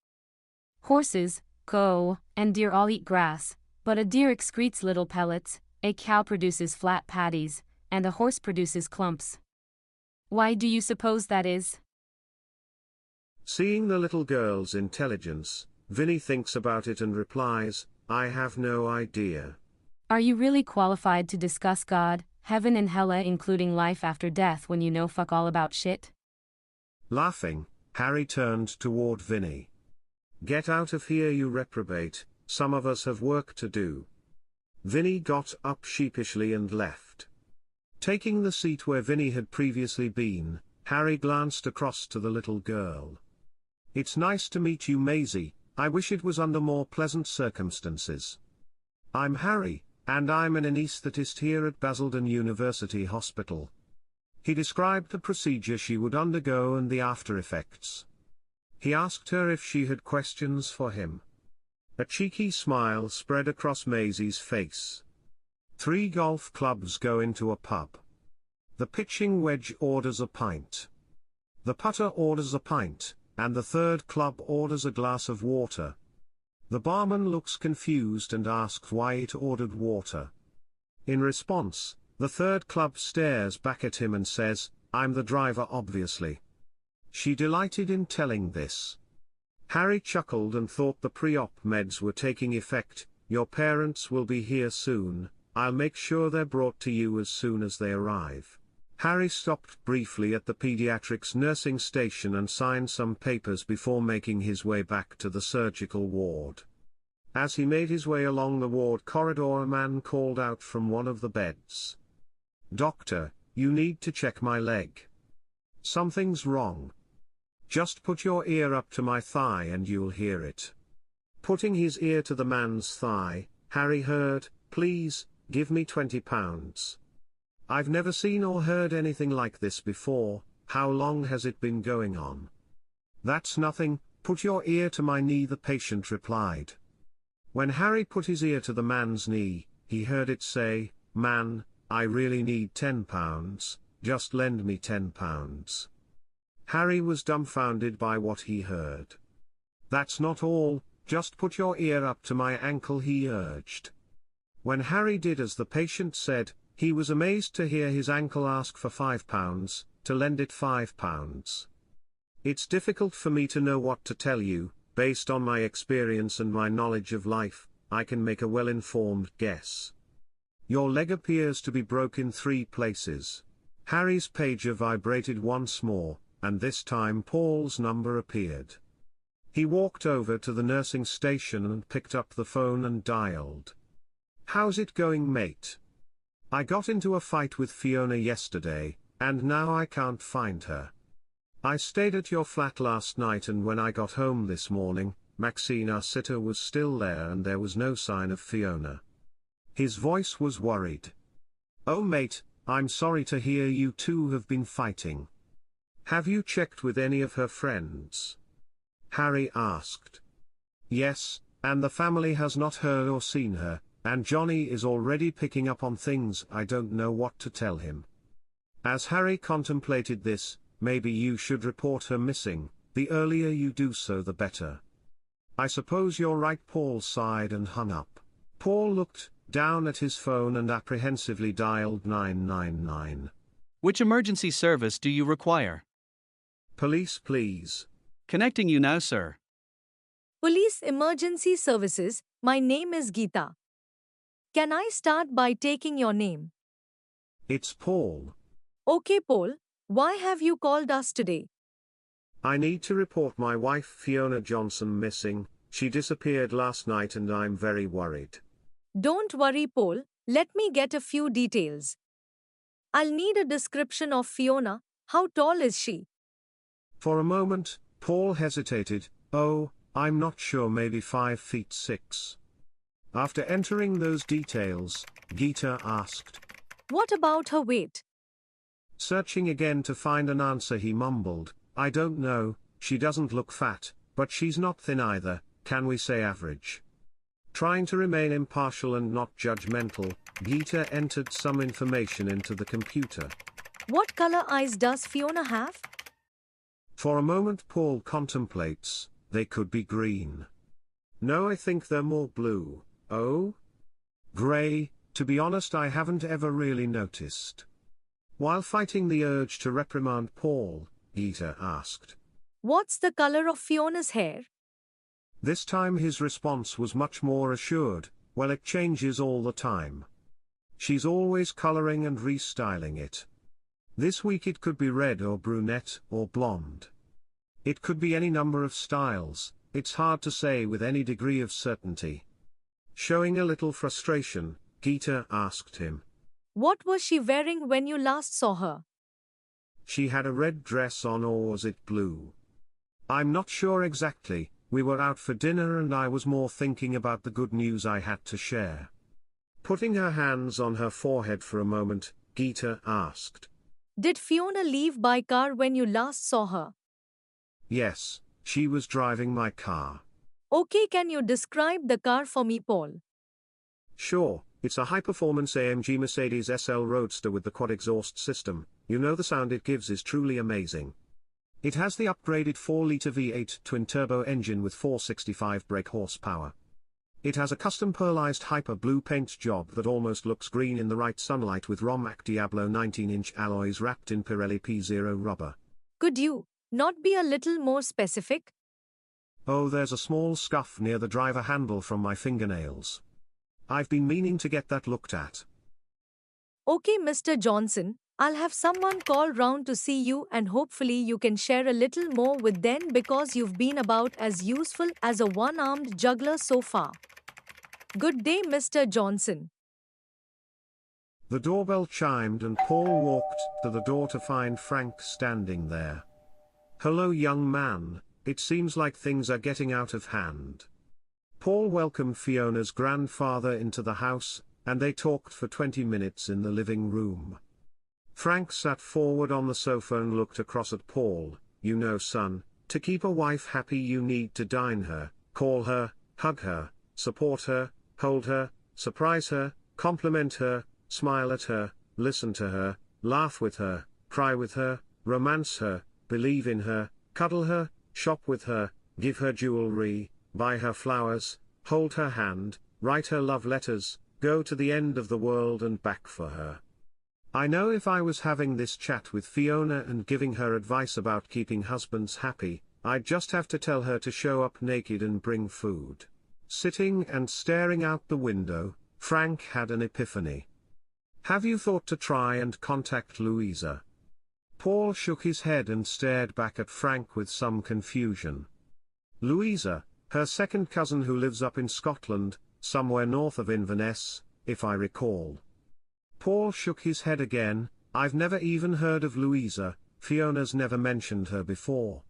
Horses, go, and deer all eat grass, but a deer excretes little pellets, a cow produces flat patties, and a horse produces clumps. Why do you suppose that is?" Seeing the little girl's intelligence, Vinny thinks about it and replies, "I have no idea." "Are you really qualified to discuss God, heaven and hella including life after death when you know fuck all about shit?" Laughing, Harry turned toward Vinny. "Get out of here, you reprobate, some of us have work to do." Vinny got up sheepishly and left. Taking the seat where Vinny had previously been, Harry glanced across to the little girl. "It's nice to meet you, Maisie. I wish it was under more pleasant circumstances. I'm Harry, and I'm an anesthetist here at Basildon University Hospital." He described the procedure she would undergo and the after-effects. He asked her if she had questions for him. A cheeky smile spread across Maisie's face. 3 golf clubs go into a pub. The pitching wedge orders a pint. The putter orders a pint, and the 3rd club orders a glass of water. The barman looks confused and asks why it ordered water. In response, the 3rd club stares back at him and says, "I'm the driver obviously." She delighted in telling this. Harry chuckled and thought the pre-op meds were taking effect. "Your parents will be here soon, I'll make sure they're brought to you as soon as they arrive." Harry stopped briefly at the pediatrics nursing station and signed some papers before making his way back to the surgical ward. As he made his way along the ward corridor, a man called out from one of the beds, "Doctor, you need to check my leg. Something's wrong. Just put your ear up to my thigh and you'll hear it." Putting his ear to the man's thigh, Harry heard, "Please, give me £20. I've never seen or heard anything like this before. How long has it been going on?" "That's nothing, put your ear to my knee," the patient replied. When Harry put his ear to the man's knee, he heard it say, "Man, I really need £10, just lend me £10. Harry was dumbfounded by what he heard. "That's not all, just put your ear up to my ankle," he urged. When Harry did as the patient said, he was amazed to hear his ankle ask for £5, to lend it £5. "It's difficult for me to know what to tell you. Based on my experience and my knowledge of life, I can make a well-informed guess. Your leg appears to be broke in 3 places." Harry's pager vibrated once more, and this time Paul's number appeared. He walked over to the nursing station and picked up the phone and dialed. "How's it going, mate? I got into a fight with Fiona yesterday, and now I can't find her. I stayed at your flat last night and when I got home this morning, Maxine, our sitter, was still there and there was no sign of Fiona." His voice was worried. "Oh mate, I'm sorry to hear you two have been fighting. Have you checked with any of her friends?" Harry asked. Yes, and the family has not heard or seen her, and Johnny is already picking up on things I don't know what to tell him. As Harry contemplated this, maybe you should report her missing, the earlier you do so the better. I suppose you're right, Paul sighed and hung up. Paul looked down at his phone and apprehensively dialed 999. Which emergency service do you require? Police, please. Connecting you now, sir. Police Emergency Services, my name is Geeta. Can I start by taking your name? It's Paul. Okay, Paul, why have you called us today? I need to report my wife Fiona Johnson missing. She disappeared last night and I'm very worried. Don't worry, Paul, let me get a few details. I'll need a description of Fiona. How tall is she? For a moment, Paul hesitated. Oh, I'm not sure, maybe 5 feet 6. After entering those details, Geeta asked. What about her weight? Searching again to find an answer, he mumbled, I don't know, she doesn't look fat, but she's not thin either, can we say average? Trying to remain impartial and not judgmental, Geeta entered some information into the computer. What color eyes does Fiona have? For a moment Paul contemplates, they could be green. No, I think they're more blue. Oh? Grey, to be honest I haven't ever really noticed. While fighting the urge to reprimand Paul, Geeta asked. What's the color of Fiona's hair? This time his response was much more assured, well it changes all the time. She's always coloring and restyling it. This week it could be red or brunette or blonde. It could be any number of styles, it's hard to say with any degree of certainty. Showing a little frustration, Geeta asked him. What was she wearing when you last saw her? She had a red dress on, or was it blue? I'm not sure exactly, we were out for dinner and I was more thinking about the good news I had to share. Putting her hands on her forehead for a moment, Geeta asked. Did Fiona leave by car when you last saw her? Yes, she was driving my car. Okay, can you describe the car for me, Paul? Sure, it's a high-performance AMG Mercedes SL Roadster with the quad exhaust system. You know the sound it gives is truly amazing. It has the upgraded 4-liter V8 twin-turbo engine with 465 brake horsepower. It has a custom pearlized hyper blue paint job that almost looks green in the right sunlight with Romac Diablo 19-inch alloys wrapped in Pirelli P0 rubber. Could you not be a little more specific? Oh, there's a small scuff near the driver handle from my fingernails. I've been meaning to get that looked at. Okay, Mr. Johnson, I'll have someone call round to see you and hopefully you can share a little more with them because you've been about as useful as a one-armed juggler so far. Good day, Mr. Johnson. The doorbell chimed and Paul walked to the door to find Frank standing there. Hello, young man, it seems like things are getting out of hand. Paul welcomed Fiona's grandfather into the house, and they talked for 20 minutes in the living room. Frank sat forward on the sofa and looked across at Paul. You know, son, to keep a wife happy you need to dine her, call her, hug her, support her, hold her, surprise her, compliment her, smile at her, listen to her, laugh with her, cry with her, romance her, believe in her, cuddle her, shop with her, give her jewelry, buy her flowers, hold her hand, write her love letters, go to the end of the world and back for her. I know if I was having this chat with Fiona and giving her advice about keeping husbands happy, I'd just have to tell her to show up naked and bring food. Sitting and staring out the window, Frank had an epiphany. Have you thought to try and contact Louisa? Paul shook his head and stared back at Frank with some confusion. Louisa, her second cousin who lives up in Scotland, somewhere north of Inverness, if I recall. Paul shook his head again. I've never even heard of Louisa, Fiona's never mentioned her before.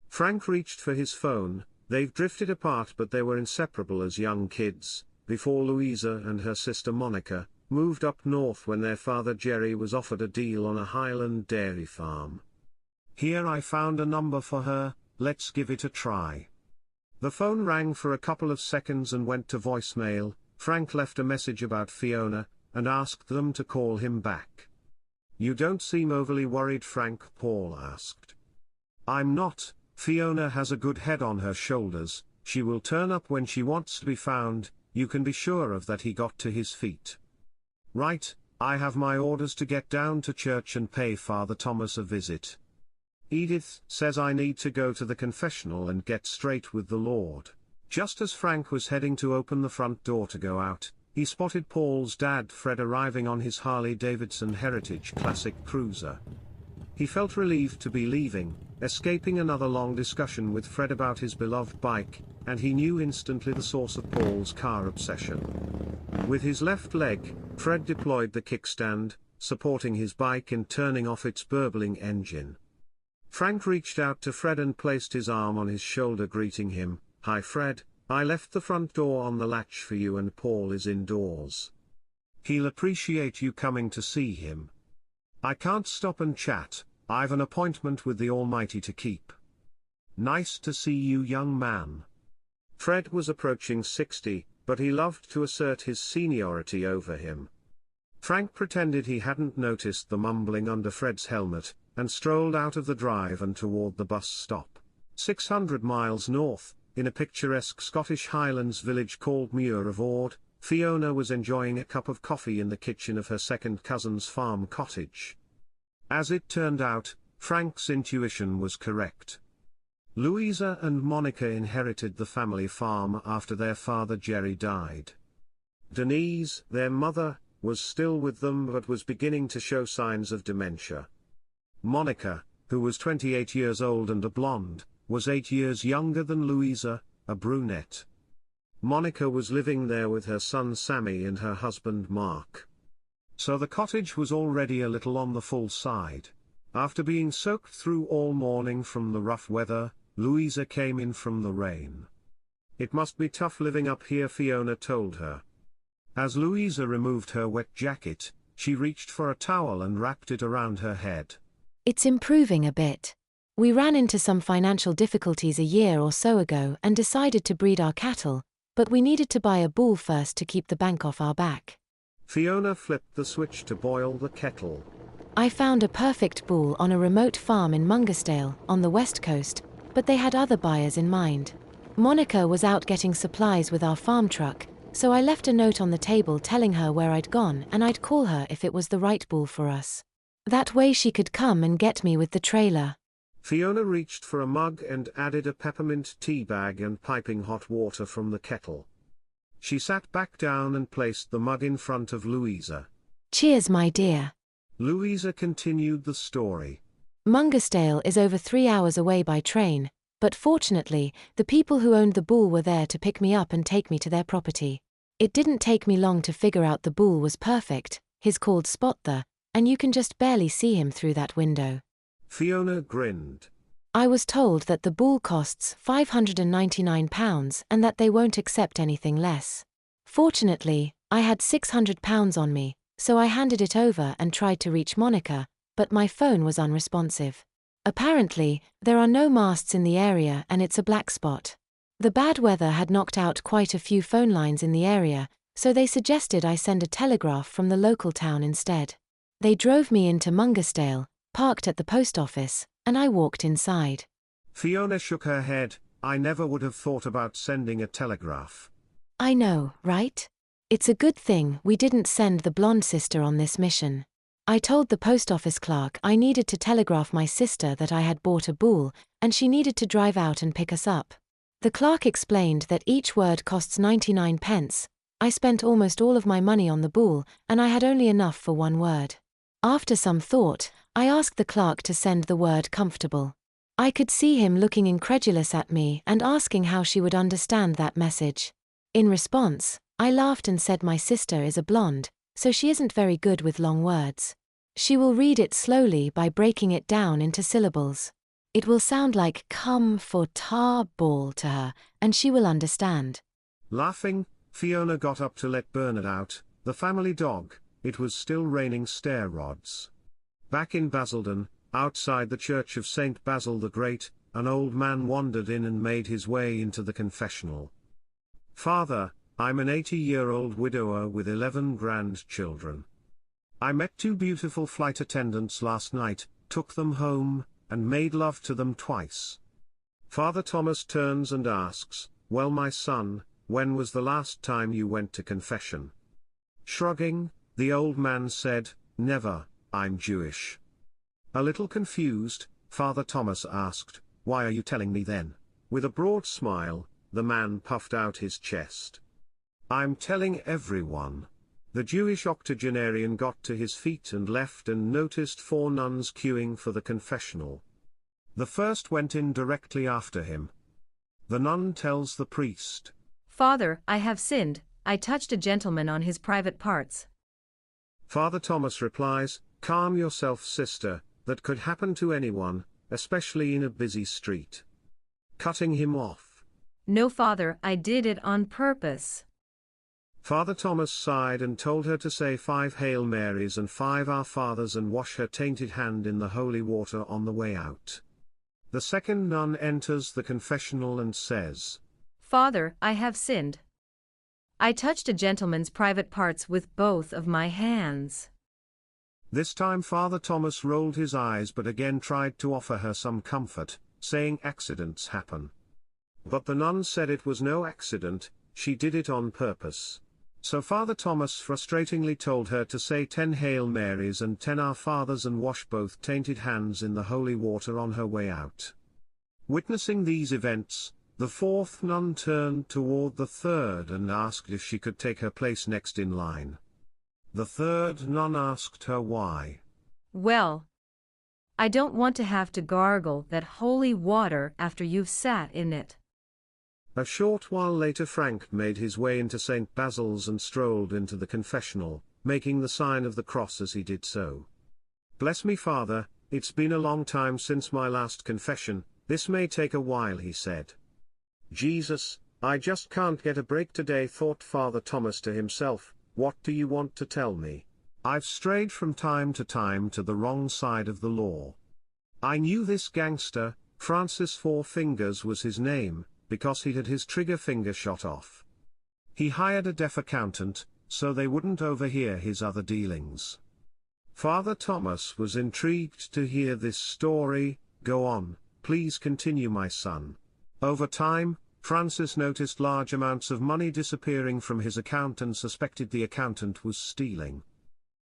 Frank reached for his phone. They've drifted apart but they were inseparable as young kids, before Louisa and her sister Monica moved up north when their father Jerry was offered a deal on a Highland dairy farm. Here, I found a number for her, let's give it a try. The phone rang for a couple of seconds and went to voicemail. Frank left a message about Fiona, and asked them to call him back. "You don't seem overly worried, Frank," Paul asked. "I'm not. Fiona has a good head on her shoulders. She will turn up when she wants to be found, you can be sure of that." He got to his feet. "Right, I have my orders to get down to church and pay Father Thomas a visit. Edith says I need to go to the confessional and get straight with the Lord." Just as Frank was heading to open the front door to go out, he spotted Paul's dad Fred arriving on his Harley-Davidson Heritage Classic Cruiser. He felt relieved to be leaving, escaping another long discussion with Fred about his beloved bike, and he knew instantly the source of Paul's car obsession. With his left leg, Fred deployed the kickstand, supporting his bike and turning off its burbling engine. Frank reached out to Fred and placed his arm on his shoulder, greeting him. "Hi Fred, I left the front door on the latch for you and Paul is indoors. He'll appreciate you coming to see him. I can't stop and chat, I've an appointment with the Almighty to keep." "Nice to see you, young man." Fred was approaching 60, but he loved to assert his seniority over him. Frank pretended he hadn't noticed the mumbling under Fred's helmet, and strolled out of the drive and toward the bus stop. 600 miles north, in a picturesque Scottish Highlands village called Muir of Ord, Fiona was enjoying a cup of coffee in the kitchen of her second cousin's farm cottage. As it turned out, Frank's intuition was correct. Louisa and Monica inherited the family farm after their father Jerry died. Denise, their mother, was still with them but was beginning to show signs of dementia. Monica, who was 28 years old and a blonde, was 8 years younger than Louisa, a brunette. Monica was living there with her son Sammy and her husband Mark. So the cottage was already a little on the full side. After being soaked through all morning from the rough weather, Louisa came in from the rain. "It must be tough living up here," Fiona told her. As Louisa removed her wet jacket, she reached for a towel and wrapped it around her head. "It's improving a bit. We ran into some financial difficulties a year or so ago and decided to breed our cattle, but we needed to buy a bull first to keep the bank off our back." Fiona flipped the switch to boil the kettle. "I found a perfect bull on a remote farm in Mungersdale, on the west coast, but they had other buyers in mind. Monica was out getting supplies with our farm truck, so I left a note on the table telling her where I'd gone and I'd call her if it was the right bull for us. That way she could come and get me with the trailer." Fiona reached for a mug and added a peppermint tea bag and piping hot water from the kettle. She sat back down and placed the mug in front of Louisa. "Cheers, my dear." Louisa continued the story. "Mungersdale is over 3 hours away by train, but fortunately, the people who owned the bull were there to pick me up and take me to their property. It didn't take me long to figure out the bull was perfect. He's called Spot, and you can just barely see him through that window." Fiona grinned. "I was told that the bull costs £599 and that they won't accept anything less. Fortunately, I had £600 on me, so I handed it over and tried to reach Monica, but my phone was unresponsive. Apparently, there are no masts in the area and it's a black spot. The bad weather had knocked out quite a few phone lines in the area, so they suggested I send a telegraph from the local town instead. They drove me into Mungersdale, parked at the post office, and I walked inside." Fiona shook her head. "I never would have thought about sending a telegraph." "I know, right? It's a good thing we didn't send the blonde sister on this mission. I told the post office clerk I needed to telegraph my sister that I had bought a bull, and she needed to drive out and pick us up. The clerk explained that each word costs 99 pence. I spent almost all of my money on the bull, and I had only enough for one word. After some thought, I asked the clerk to send the word comfortable. I could see him looking incredulous at me and asking how she would understand that message. In response, I laughed and said my sister is a blonde, so she isn't very good with long words. She will read it slowly by breaking it down into syllables. It will sound like comfortable to her, and she will understand." Laughing, Fiona got up to let Bernard out, the family dog. It was still raining stair rods. Back in Basildon, outside the church of St. Basil the Great, an old man wandered in and made his way into the confessional. "Father, I'm an 80-year-old widower with 11 grandchildren. I met 2 beautiful flight attendants last night, took them home, and made love to them twice." Father Thomas turns and asks, "Well, my son, when was the last time you went to confession?" Shrugging, the old man said, "Never, I'm Jewish." A little confused, Father Thomas asked, "Why are you telling me then?" With a broad smile, the man puffed out his chest. "I'm telling everyone." The Jewish octogenarian got to his feet and left and noticed 4 nuns queuing for the confessional. The first went in directly after him. The nun tells the priest, "Father, I have sinned, I touched a gentleman on his private parts." Father Thomas replies, "Calm yourself, sister, that could happen to anyone, especially in a busy street." Cutting him off. "No, Father, I did it on purpose." Father Thomas sighed and told her to say 5 Hail Marys and 5 Our Fathers and wash her tainted hand in the holy water on the way out. The second nun enters the confessional and says, "Father, I have sinned. I touched a gentleman's private parts with both of my hands." This time Father Thomas rolled his eyes but again tried to offer her some comfort, saying accidents happen. But the nun said it was no accident, she did it on purpose. So Father Thomas frustratingly told her to say 10 Hail Marys and 10 Our Fathers and wash both tainted hands in the holy water on her way out. Witnessing these events, the 4th nun turned toward the 3rd and asked if she could take her place next in line. The 3rd nun asked her why. "Well, I don't want to have to gargle that holy water after you've sat in it." A short while later Frank made his way into St. Basil's and strolled into the confessional, making the sign of the cross as he did so. "Bless me, Father, it's been a long time since my last confession, this may take a while," he said. "Jesus, I just can't get a break today," thought Father Thomas to himself. "What do you want to tell me? I've strayed from time to the wrong side of the law. I knew this gangster, Francis Four Fingers was his name, because he had his trigger finger shot off. He hired a deaf accountant, so they wouldn't overhear his other dealings." Father Thomas was intrigued to hear this story. "Go on, please continue, my son." Over time, Francis noticed large amounts of money disappearing from his account and suspected the accountant was stealing.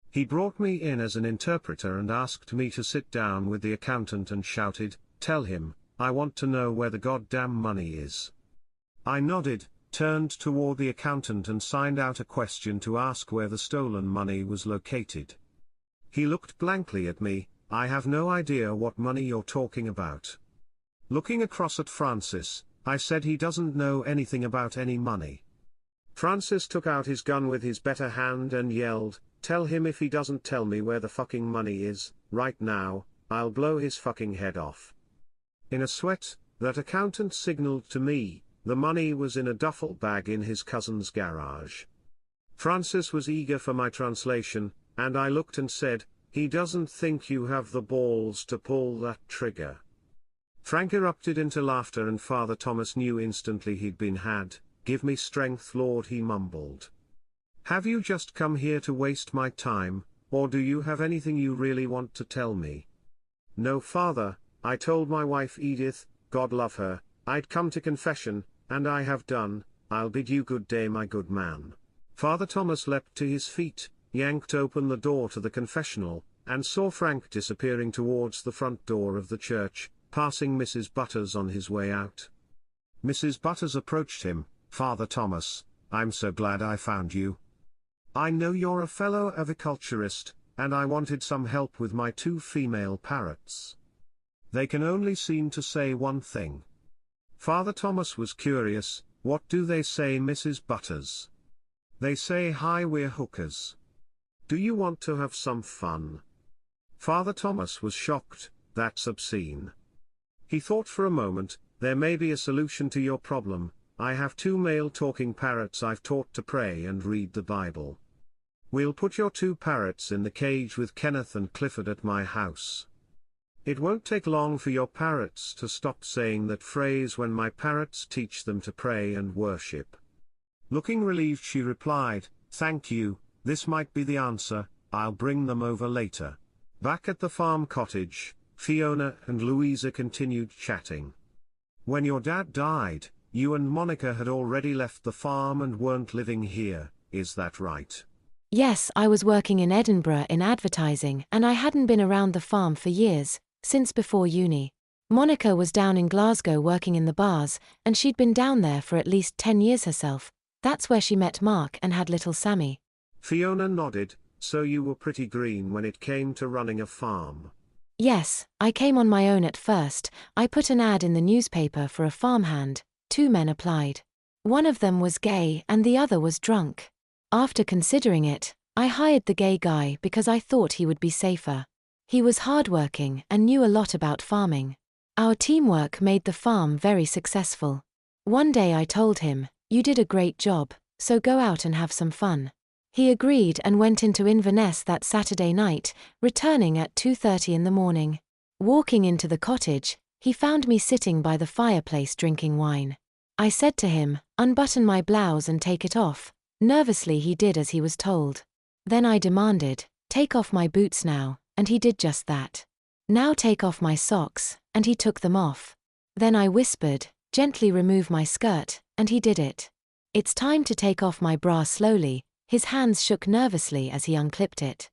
He brought me in as an interpreter and asked me to sit down with the accountant and shouted, "Tell him, I want to know where the goddamn money is." I nodded, turned toward the accountant and signed out a question to ask where the stolen money was located. He looked blankly at me. "I have no idea what money you're talking about." Looking across at Francis, I said, "He doesn't know anything about any money." Francis took out his gun with his better hand and yelled, "Tell him if he doesn't tell me where the fucking money is, right now, I'll blow his fucking head off." In a sweat, that accountant signaled to me, the money was in a duffel bag in his cousin's garage. Francis was eager for my translation, and I looked and said, "He doesn't think you have the balls to pull that trigger." Frank erupted into laughter and Father Thomas knew instantly he'd been had. "Give me strength, Lord," he mumbled. "Have you just come here to waste my time, or do you have anything you really want to tell me?" "No, Father, I told my wife Edith, God love her, I'd come to confession, and I have done. I'll bid you good day, my good man." Father Thomas leapt to his feet, yanked open the door to the confessional, and saw Frank disappearing towards the front door of the church, passing Mrs. Butters on his way out. Mrs. Butters approached him. "Father Thomas, I'm so glad I found you. I know you're a fellow aviculturist, and I wanted some help with my 2 female parrots. They can only seem to say one thing." Father Thomas was curious. "What do they say, Mrs. Butters?" "They say, 'Hi, we're hookers. Do you want to have some fun?'" Father Thomas was shocked. "That's obscene." He thought for a moment. "There may be a solution to your problem. I have 2 male talking parrots I've taught to pray and read the Bible. We'll put your 2 parrots in the cage with Kenneth and Clifford at my house. It won't take long for your parrots to stop saying that phrase when my parrots teach them to pray and worship. Looking relieved she replied, "Thank you, this might be the answer, I'll bring them over later." Back at the farm cottage, Fiona and Louisa continued chatting. "When your dad died, you and Monica had already left the farm and weren't living here, is that right?" Yes, I was working in Edinburgh in advertising and I hadn't been around the farm for years, since before uni. Monica was down in Glasgow working in the bars, and she'd been down there for at least 10 years herself. That's where she met Mark and had little Sammy. Fiona nodded. "So you were pretty green when it came to running a farm." Yes, I came on my own at first. I put an ad in the newspaper for a farmhand. 2 men applied. One of them was gay and the other was drunk. After considering it, I hired the gay guy because I thought he would be safer. He was hardworking and knew a lot about farming. Our teamwork made the farm very successful. One day I told him, "You did a great job, so go out and have some fun." He agreed and went into Inverness that Saturday night, returning at 2:30 in the morning. Walking into the cottage, he found me sitting by the fireplace drinking wine. I said to him, "Unbutton my blouse and take it off." Nervously he did as he was told. Then I demanded, "Take off my boots now," and he did just that. "Now take off my socks," and he took them off. Then I whispered, "Gently remove my skirt," and he did it. "It's time to take off my bra slowly." His hands shook nervously as he unclipped it.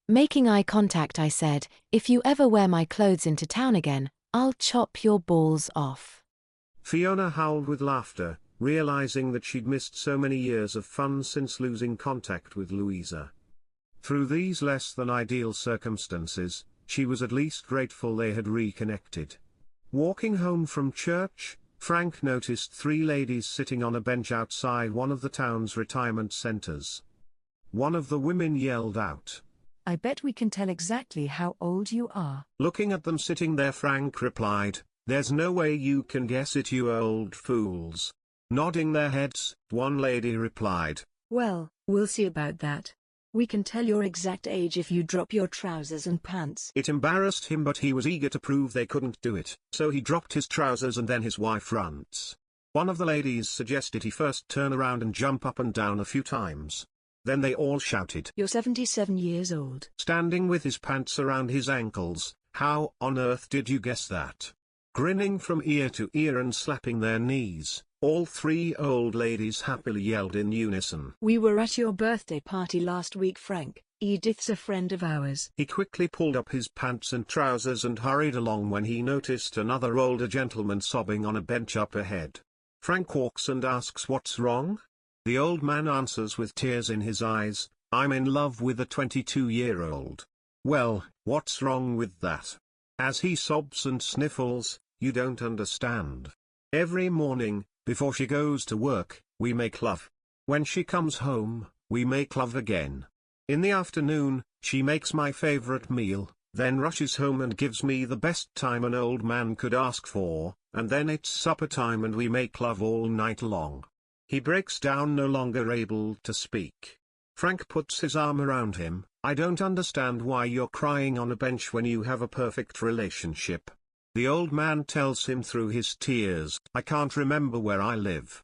Making eye contact I said, "If you ever wear my clothes into town again, I'll chop your balls off." Fiona howled with laughter, realizing that she'd missed so many years of fun since losing contact with Louisa. Through these less than ideal circumstances, she was at least grateful they had reconnected. Walking home from church, Frank noticed 3 ladies sitting on a bench outside one of the town's retirement centers. One of the women yelled out, "I bet we can tell exactly how old you are." Looking at them sitting there, Frank replied, "There's no way you can guess it, you old fools." Nodding their heads, one lady replied, "Well, we'll see about that. We can tell your exact age if you drop your trousers and pants." It embarrassed him, but he was eager to prove they couldn't do it, so he dropped his trousers and then his wife runs. One of the ladies suggested he first turn around and jump up and down a few times. Then they all shouted, "You're 77 years old." Standing with his pants around his ankles. "How on earth did you guess that?" Grinning from ear to ear and slapping their knees, all 3 old ladies happily yelled in unison, "We were at your birthday party last week, Frank. Edith's a friend of ours." He quickly pulled up his pants and trousers and hurried along when he noticed another older gentleman sobbing on a bench up ahead. Frank walks and asks what's wrong. The old man answers with tears in his eyes, "I'm in love with a 22-year-old. "Well, what's wrong with that?" As he sobs and sniffles, "You don't understand. Every morning, before she goes to work, we make love. When she comes home, we make love again. In the afternoon, she makes my favorite meal, then rushes home and gives me the best time an old man could ask for, and then it's supper time and we make love all night long." He breaks down, no longer able to speak. Frank puts his arm around him. "I don't understand why you're crying on a bench when you have a perfect relationship." The old man tells him through his tears, "I can't remember where I live."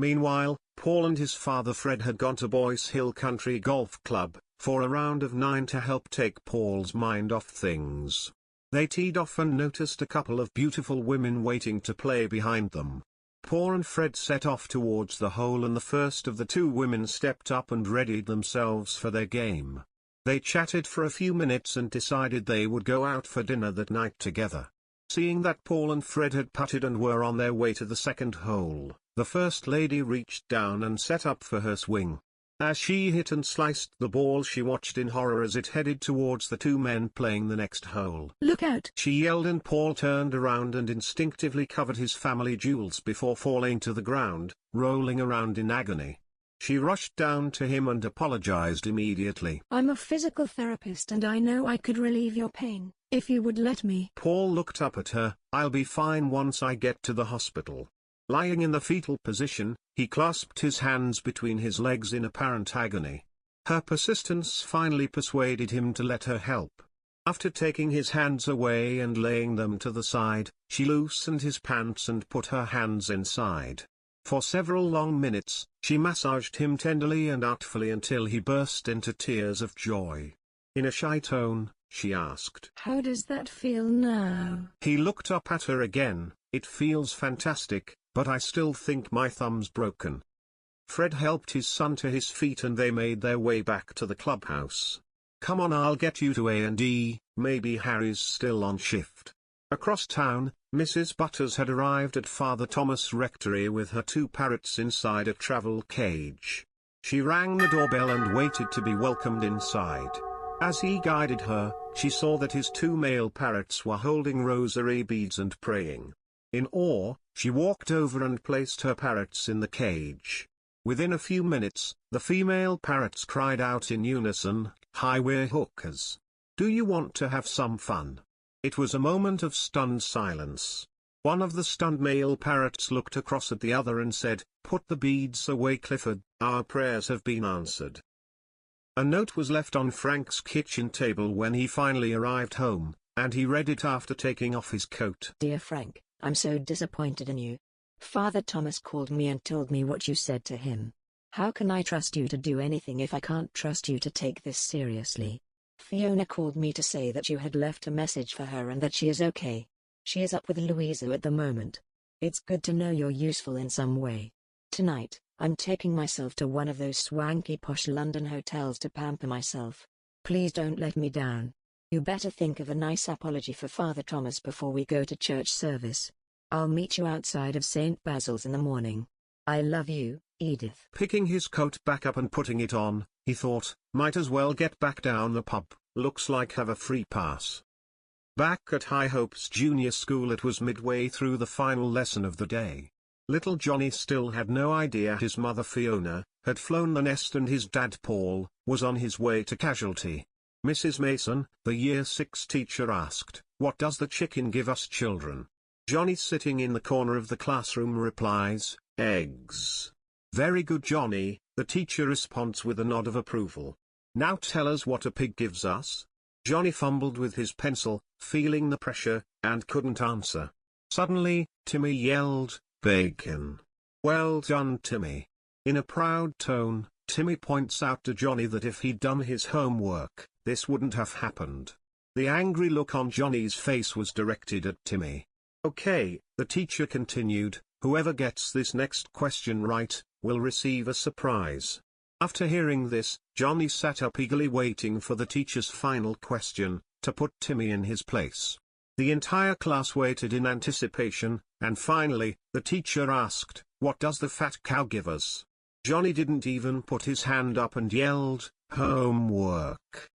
Meanwhile, Paul and his father Fred had gone to Boyce Hill Country Golf Club for a round of 9 to help take Paul's mind off things. They teed off and noticed a couple of beautiful women waiting to play behind them. Paul and Fred set off towards the hole and the first of the 2 women stepped up and readied themselves for their game. They chatted for a few minutes and decided they would go out for dinner that night together. Seeing that Paul and Fred had putted and were on their way to the second hole, the first lady reached down and set up for her swing. As she hit and sliced the ball, she watched in horror as it headed towards the 2 men playing the next hole. "Look out!" she yelled, and Paul turned around and instinctively covered his family jewels before falling to the ground, rolling around in agony. She rushed down to him and apologized immediately. "I'm a physical therapist and I know I could relieve your pain, if you would let me." Paul looked up at her. "I'll be fine once I get to the hospital." Lying in the fetal position, he clasped his hands between his legs in apparent agony. Her persistence finally persuaded him to let her help. After taking his hands away and laying them to the side, she loosened his pants and put her hands inside. For several long minutes, she massaged him tenderly and artfully until he burst into tears of joy. In a shy tone, she asked, "How does that feel now?" He looked up at her again. "It feels fantastic, but I still think my thumb's broken." Fred helped his son to his feet and they made their way back to the clubhouse. "Come on, I'll get you to A&E, maybe Harry's still on shift." Across town, Mrs. Butters had arrived at Father Thomas' rectory with her 2 parrots inside a travel cage. She rang the doorbell and waited to be welcomed inside. As he guided her, she saw that his 2 male parrots were holding rosary beads and praying. In awe, she walked over and placed her parrots in the cage. Within a few minutes, the female parrots cried out in unison, "Hi, we're hookers. Do you want to have some fun?" It was a moment of stunned silence. One of the stunned male parrots looked across at the other and said, "Put the beads away, Clifford, our prayers have been answered." A note was left on Frank's kitchen table when he finally arrived home, and he read it after taking off his coat. "Dear Frank, I'm so disappointed in you. Father Thomas called me and told me what you said to him. How can I trust you to do anything if I can't trust you to take this seriously? Fiona called me to say that you had left a message for her and that she is okay. She is up with Louisa at the moment. It's good to know you're useful in some way. Tonight, I'm taking myself to one of those swanky posh London hotels to pamper myself. Please don't let me down. You better think of a nice apology for Father Thomas before we go to church service. I'll meet you outside of St. Basil's in the morning. I love you, Edith." Picking his coat back up and putting it on, he thought, might as well get back down the pub, looks like have a free pass. Back at High Hopes Junior School, it was midway through the final lesson of the day. Little Johnny still had no idea his mother Fiona had flown the nest and his dad Paul was on his way to casualty. Mrs. Mason, the Year 6 teacher, asked, "What does the chicken give us, children?" Johnny, sitting in the corner of the classroom, replies, "Eggs." "Very good, Johnny," the teacher responds with a nod of approval. "Now tell us what a pig gives us." Johnny fumbled with his pencil, feeling the pressure, and couldn't answer. Suddenly, Timmy yelled, "Bacon." "Well done, Timmy." In a proud tone, Timmy points out to Johnny that if he'd done his homework, this wouldn't have happened. The angry look on Johnny's face was directed at Timmy. "Okay," the teacher continued, "whoever gets this next question right, will receive a surprise." After hearing this, Johnny sat up eagerly waiting for the teacher's final question, to put Timmy in his place. The entire class waited in anticipation, and finally, the teacher asked, "What does the fat cow give us?" Johnny didn't even put his hand up and yelled, "Homework."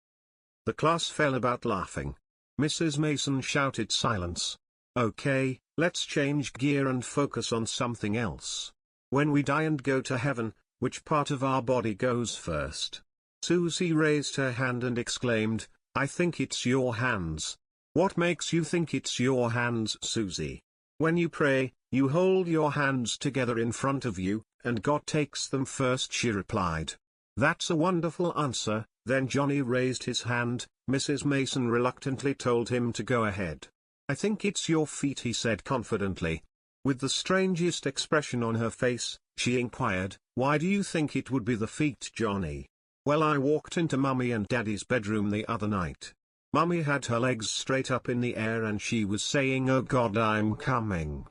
The class fell about laughing. Mrs. Mason shouted silence. "Okay, let's change gear and focus on something else. When we die and go to heaven, which part of our body goes first?" Susie raised her hand and exclaimed, "I think it's your hands." "What makes you think it's your hands, Susie?" "When you pray, you hold your hands together in front of you, and God takes them first," she replied. "That's a wonderful answer." Then Johnny raised his hand. Mrs. Mason reluctantly told him to go ahead. "I think it's your feet," he said confidently. With the strangest expression on her face, she inquired, "Why do you think it would be the feet, Johnny?" "Well, I walked into Mummy and Daddy's bedroom the other night. Mummy had her legs straight up in the air and she was saying, 'Oh God, I'm coming.'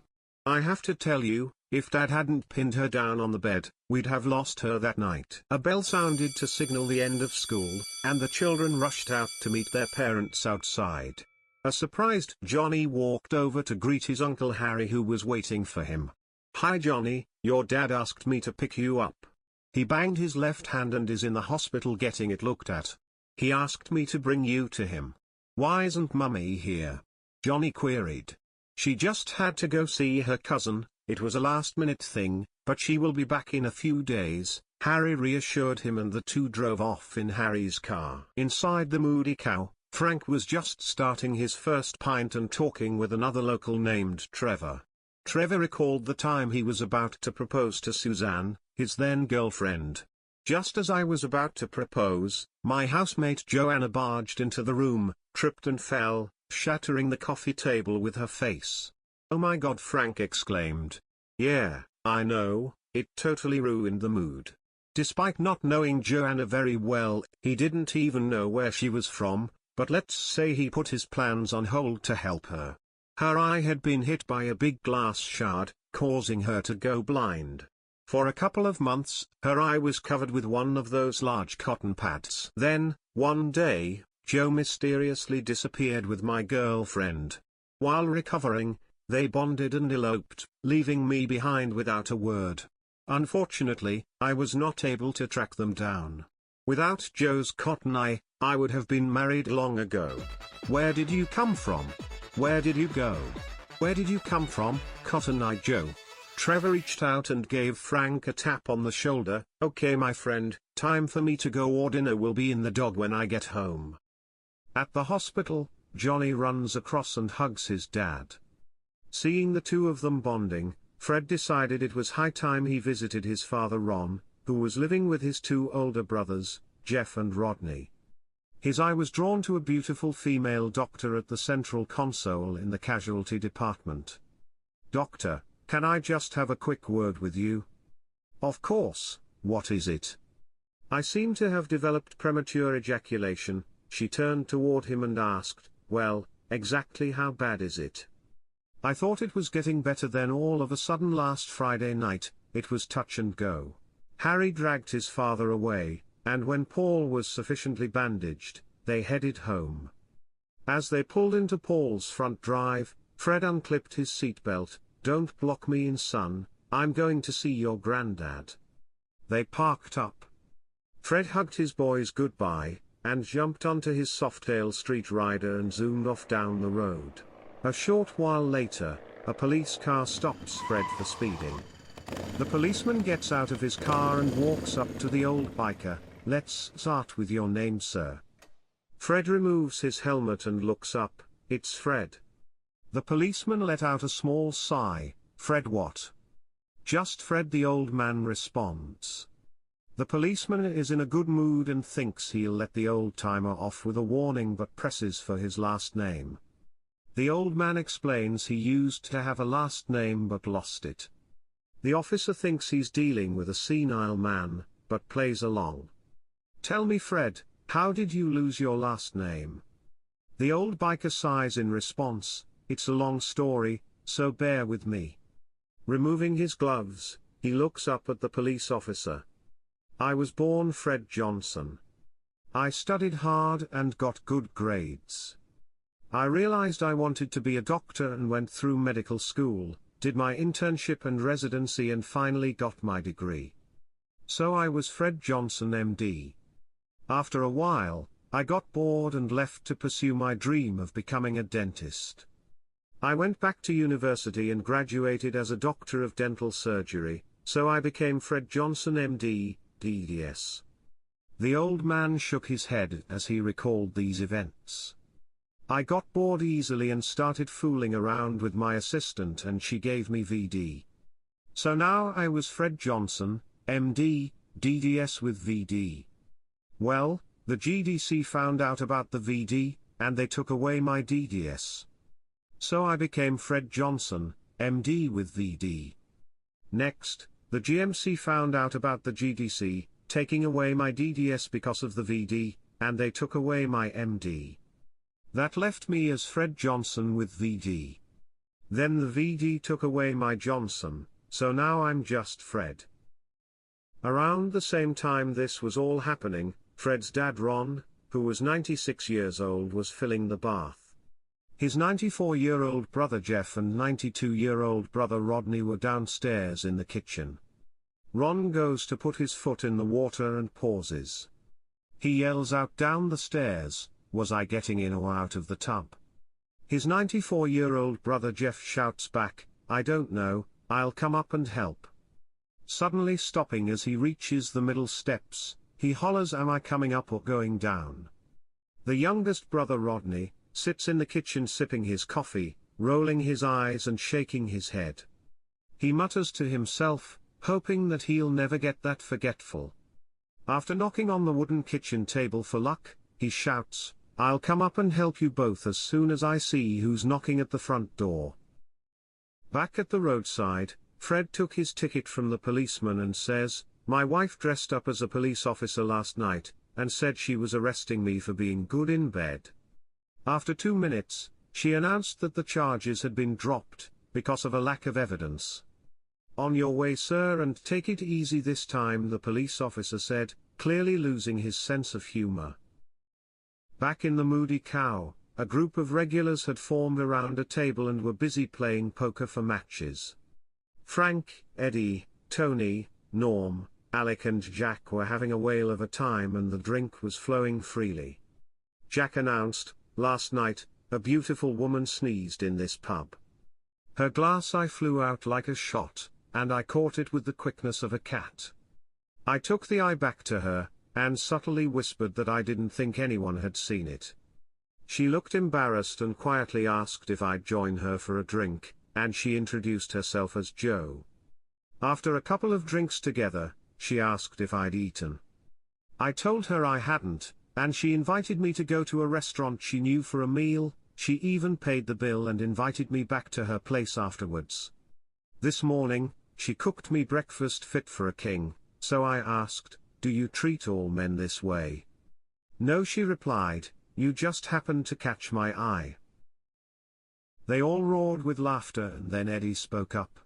I have to tell you, if Dad hadn't pinned her down on the bed, we'd have lost her that night." A bell sounded to signal the end of school, and the children rushed out to meet their parents outside. A surprised Johnny walked over to greet his Uncle Harry, who was waiting for him. "Hi Johnny, your dad asked me to pick you up. He banged his left hand and is in the hospital getting it looked at. He asked me to bring you to him." "Why isn't Mummy here?" Johnny queried. "She just had to go see her cousin, it was a last-minute thing, but she will be back in a few days," Harry reassured him, and the two drove off in Harry's car. Inside the Moody Cow, Frank was just starting his first pint and talking with another local named Trevor. Trevor recalled the time he was about to propose to Suzanne, his then-girlfriend. Just as I was about to propose, my housemate Joanna barged into the room, tripped and fell, shattering the coffee table with her face. "Oh my God," Frank exclaimed. "Yeah, I know, it totally ruined the mood." Despite not knowing Joanna very well, he didn't even know where she was from, but let's say he put his plans on hold to help her. Her eye had been hit by a big glass shard, causing her to go blind. For a couple of months, her eye was covered with one of those large cotton pads. Then, one day, Joe mysteriously disappeared with my girlfriend. While recovering, they bonded and eloped, leaving me behind without a word. Unfortunately, I was not able to track them down. Without Joe's cotton eye, I would have been married long ago. Where did you come from? Where did you go? Where did you come from, Cotton Eye Joe? Trevor reached out and gave Frank a tap on the shoulder. "Okay my friend, time for me to go, or dinner will be in the dog when I get home." At the hospital, Johnny runs across and hugs his dad. Seeing the two of them bonding, Fred decided it was high time he visited his father Ron, who was living with his two older brothers, Jeff and Rodney. His eye was drawn to a beautiful female doctor at the central console in the casualty department. "Doctor, can I just have a quick word with you?" "Of course, what is it?" "I seem to have developed premature ejaculation." She turned toward him and asked, "Well, exactly how bad is it?" "I thought it was getting better, then all of a sudden last Friday night, it was touch and go." Harry dragged his father away, and when Paul was sufficiently bandaged, they headed home. As they pulled into Paul's front drive, Fred unclipped his seatbelt. "Don't block me in, son, I'm going to see your granddad." They parked up. Fred hugged his boys goodbye, and jumped onto his Softail Street rider and zoomed off down the road. A short while later, a police car stops Fred for speeding. The policeman gets out of his car and walks up to the old biker. "Let's start with your name, sir." Fred removes his helmet and looks up. It's Fred. The policeman let out a small sigh. "Fred what?" "Just Fred," the old man responds. The policeman is in a good mood and thinks he'll let the old-timer off with a warning, but presses for his last name. The old man explains he used to have a last name but lost it. The officer thinks he's dealing with a senile man, but plays along. "Tell me, Fred, how did you lose your last name?" The old biker sighs in response. "It's a long story, so bear with me." Removing his gloves, he looks up at the police officer. "I was born Fred Johnson. I studied hard and got good grades. I realized I wanted to be a doctor and went through medical school, did my internship and residency, and finally got my degree. So I was Fred Johnson, MD. After a while, I got bored and left to pursue my dream of becoming a dentist. I went back to university and graduated as a doctor of dental surgery, so I became Fred Johnson, MD, DDS." The old man shook his head as he recalled these events. "I got bored easily and started fooling around with my assistant, and she gave me VD. So now I was Fred Johnson, MD, DDS with VD. Well, the GDC found out about the VD, and they took away my DDS. So I became Fred Johnson, MD with VD. Next, the GMC found out about the GDC, taking away my DDS because of the VD, and they took away my MD. That left me as Fred Johnson with VD. Then the VD took away my Johnson, so now I'm just Fred." Around the same time this was all happening, Fred's dad Ron, who was 96 years old, was filling the bath. His 94-year-old brother Jeff and 92-year-old brother Rodney were downstairs in the kitchen. Ron goes to put his foot in the water and pauses. He yells out down the stairs, "Was I getting in or out of the tub?" His 94-year-old brother Jeff shouts back, "I don't know, I'll come up and help." Suddenly stopping as he reaches the middle steps, he hollers, "Am I coming up or going down?" The youngest brother Rodney sits in the kitchen sipping his coffee, rolling his eyes and shaking his head. He mutters to himself, hoping that he'll never get that forgetful. After knocking on the wooden kitchen table for luck, he shouts, "I'll come up and help you both as soon as I see who's knocking at the front door." Back at the roadside, Fred took his ticket from the policeman and says, "My wife dressed up as a police officer last night, and said she was arresting me for being good in bed." After 2 minutes, she announced that the charges had been dropped, because of a lack of evidence. "On your way, sir, and take it easy this time," the police officer said, clearly losing his sense of humor. Back in the Moody Cow, a group of regulars had formed around a table and were busy playing poker for matches. Frank, Eddie, Tony, Norm, Alec and Jack were having a whale of a time and the drink was flowing freely. Jack announced, "Last night, a beautiful woman sneezed in this pub. Her glass eye flew out like a shot, and I caught it with the quickness of a cat. I took the eye back to her, and subtly whispered that I didn't think anyone had seen it. She looked embarrassed and quietly asked if I'd join her for a drink, and she introduced herself as Joe. After a couple of drinks together, she asked if I'd eaten. I told her I hadn't, and she invited me to go to a restaurant she knew for a meal. She even paid the bill and invited me back to her place afterwards. This morning, she cooked me breakfast fit for a king, so I asked, 'Do you treat all men this way?' 'No,' she replied, 'you just happened to catch my eye.'" They all roared with laughter and then Eddie spoke up.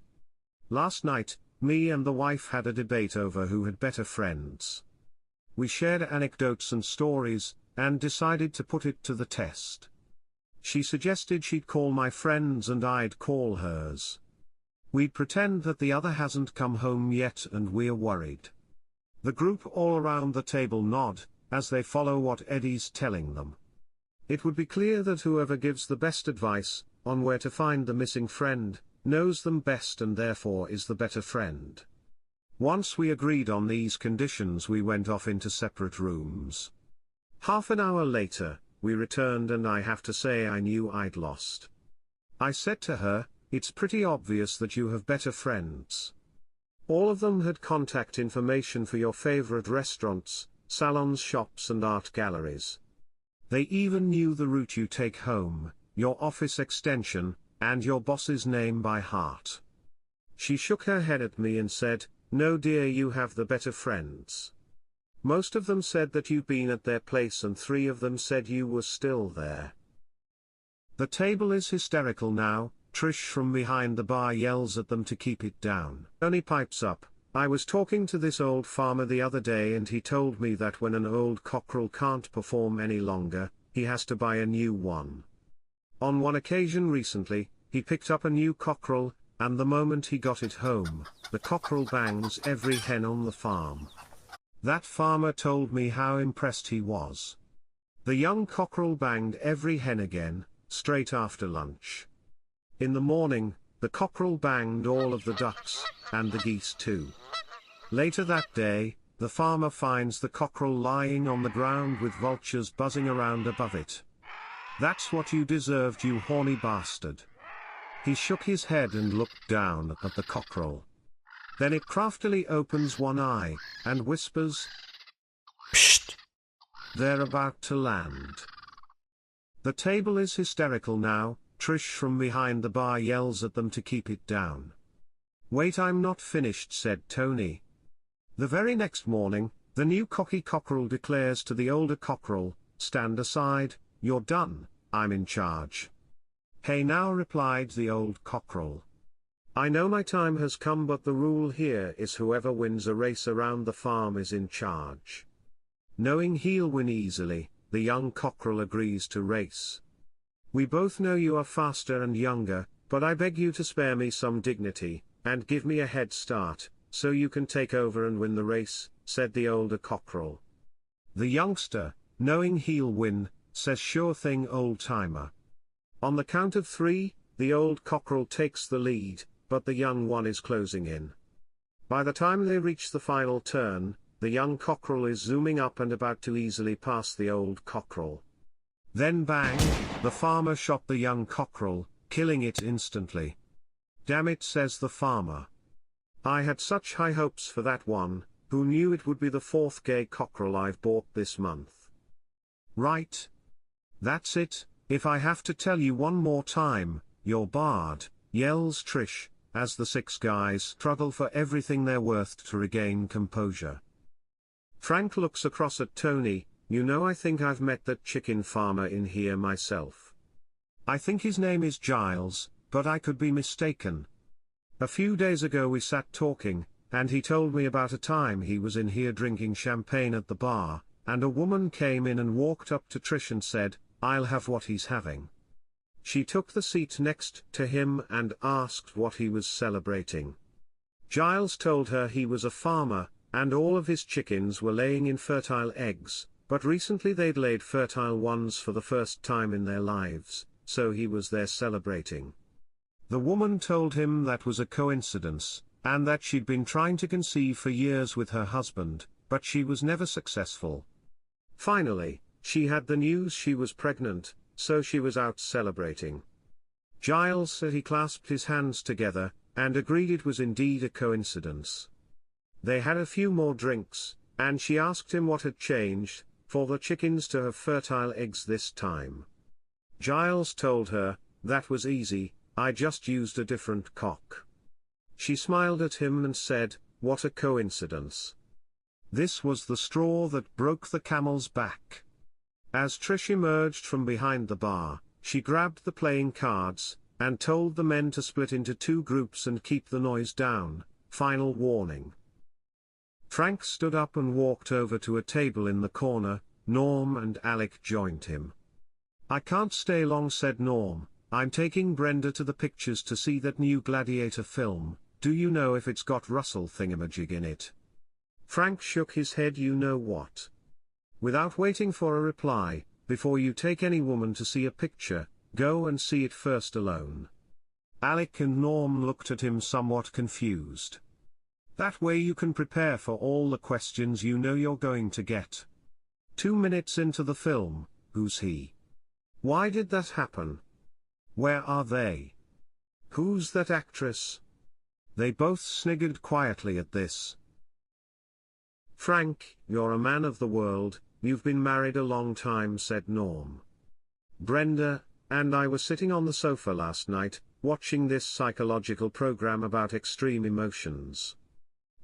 "Last night, me and the wife had a debate over who had better friends. We shared anecdotes and stories, and decided to put it to the test. She suggested she'd call my friends and I'd call hers. We'd pretend that the other hasn't come home yet and we're worried." The group all around the table nod, as they follow what Eddie's telling them. It would be clear that whoever gives the best advice, on where to find the missing friend, knows them best and therefore is the better friend. Once we agreed on these conditions, we went off into separate rooms. Half an hour later, we returned and I have to say I knew I'd lost. I said to her, "It's pretty obvious that you have better friends. All of them had contact information for your favorite restaurants, salons, shops and art galleries. They even knew the route you take home, your office extension, and your boss's name by heart." She shook her head at me and said, "No dear, you have the better friends. Most of them said that you'd been at their place and 3 of them said you were still there." The table is hysterical now. Trish from behind the bar yells at them to keep it down. Tony pipes up, "I was talking to this old farmer the other day and he told me that when an old cockerel can't perform any longer, he has to buy a new one. On one occasion recently, he picked up a new cockerel, and the moment he got it home, the cockerel bangs every hen on the farm. That farmer told me how impressed he was. The young cockerel banged every hen again, straight after lunch. In the morning, the cockerel banged all of the ducks, and the geese too. Later that day, the farmer finds the cockerel lying on the ground with vultures buzzing around above it. 'That's what you deserved, you horny bastard.' He shook his head and looked down at the cockerel. Then it craftily opens one eye, and whispers, 'Psst! They're about to land.'" The table is hysterical now. Trish from behind the bar yells at them to keep it down. "Wait, I'm not finished," said Tony. The very next morning, the new cocky cockerel declares to the older cockerel, "Stand aside, you're done, I'm in charge." "Hey now," replied the old cockerel. "I know my time has come, but the rule here is whoever wins a race around the farm is in charge." Knowing he'll win easily, the young cockerel agrees to race. "We both know you are faster and younger, but I beg you to spare me some dignity, and give me a head start, so you can take over and win the race," said the older cockerel. The youngster, knowing he'll win, says, "Sure thing, old-timer." On the count of 3, the old cockerel takes the lead, but the young one is closing in. By the time they reach the final turn, the young cockerel is zooming up and about to easily pass the old cockerel. Then bang, the farmer shot the young cockerel, killing it instantly. "Damn it," says the farmer. "I had such high hopes for that one, Who knew it would be the fourth gay cockerel I've bought this month? Right. That's it. If I have to tell you one more time, you're barred, yells Trish, as the six guys struggle for everything they're worth to regain composure. Frank looks across at Tony. You know, I think I've met that chicken farmer in here myself. I think his name is Giles, but I could be mistaken. A few days ago we sat talking, and he told me about a time he was in here drinking champagne at the bar, and a woman came in and walked up to Trish and said, "I'll have what he's having." She took the seat next to him and asked what he was celebrating. Giles told her he was a farmer, and all of his chickens were laying infertile eggs, but recently they'd laid fertile ones for the first time in their lives, so he was there celebrating. The woman told him that was a coincidence, and that she'd been trying to conceive for years with her husband, but she was never successful. Finally, she had the news she was pregnant, so she was out celebrating. Giles said he clasped his hands together, and agreed it was indeed a coincidence. They had a few more drinks, and she asked him what had changed, for the chickens to have fertile eggs this time. Giles told her, "That was easy, I just used a different cock." She smiled at him and said, "What a coincidence." This was the straw that broke the camel's back. As Trish emerged from behind the bar, she grabbed the playing cards, and told the men to split into two groups and keep the noise down. Final warning. Frank stood up and walked over to a table in the corner. Norm and Alec joined him. "I can't stay long," said Norm. "I'm taking Brenda to the pictures to see that new Gladiator film. Do you know if it's got Russell thingamajig in it?" Frank shook his head. "You know what? Without waiting for a reply, before you take any woman to see a picture, go and see it first alone." Alec and Norm looked at him somewhat confused. "That way you can prepare for all the questions you know you're going to get. 2 minutes into the film, who's he? Why did that happen? Where are they? Who's that actress?" They both sniggered quietly at this. "Frank, you're a man of the world, you've been married a long time," said Norm. "Brenda and I were sitting on the sofa last night, watching this psychological program about extreme emotions.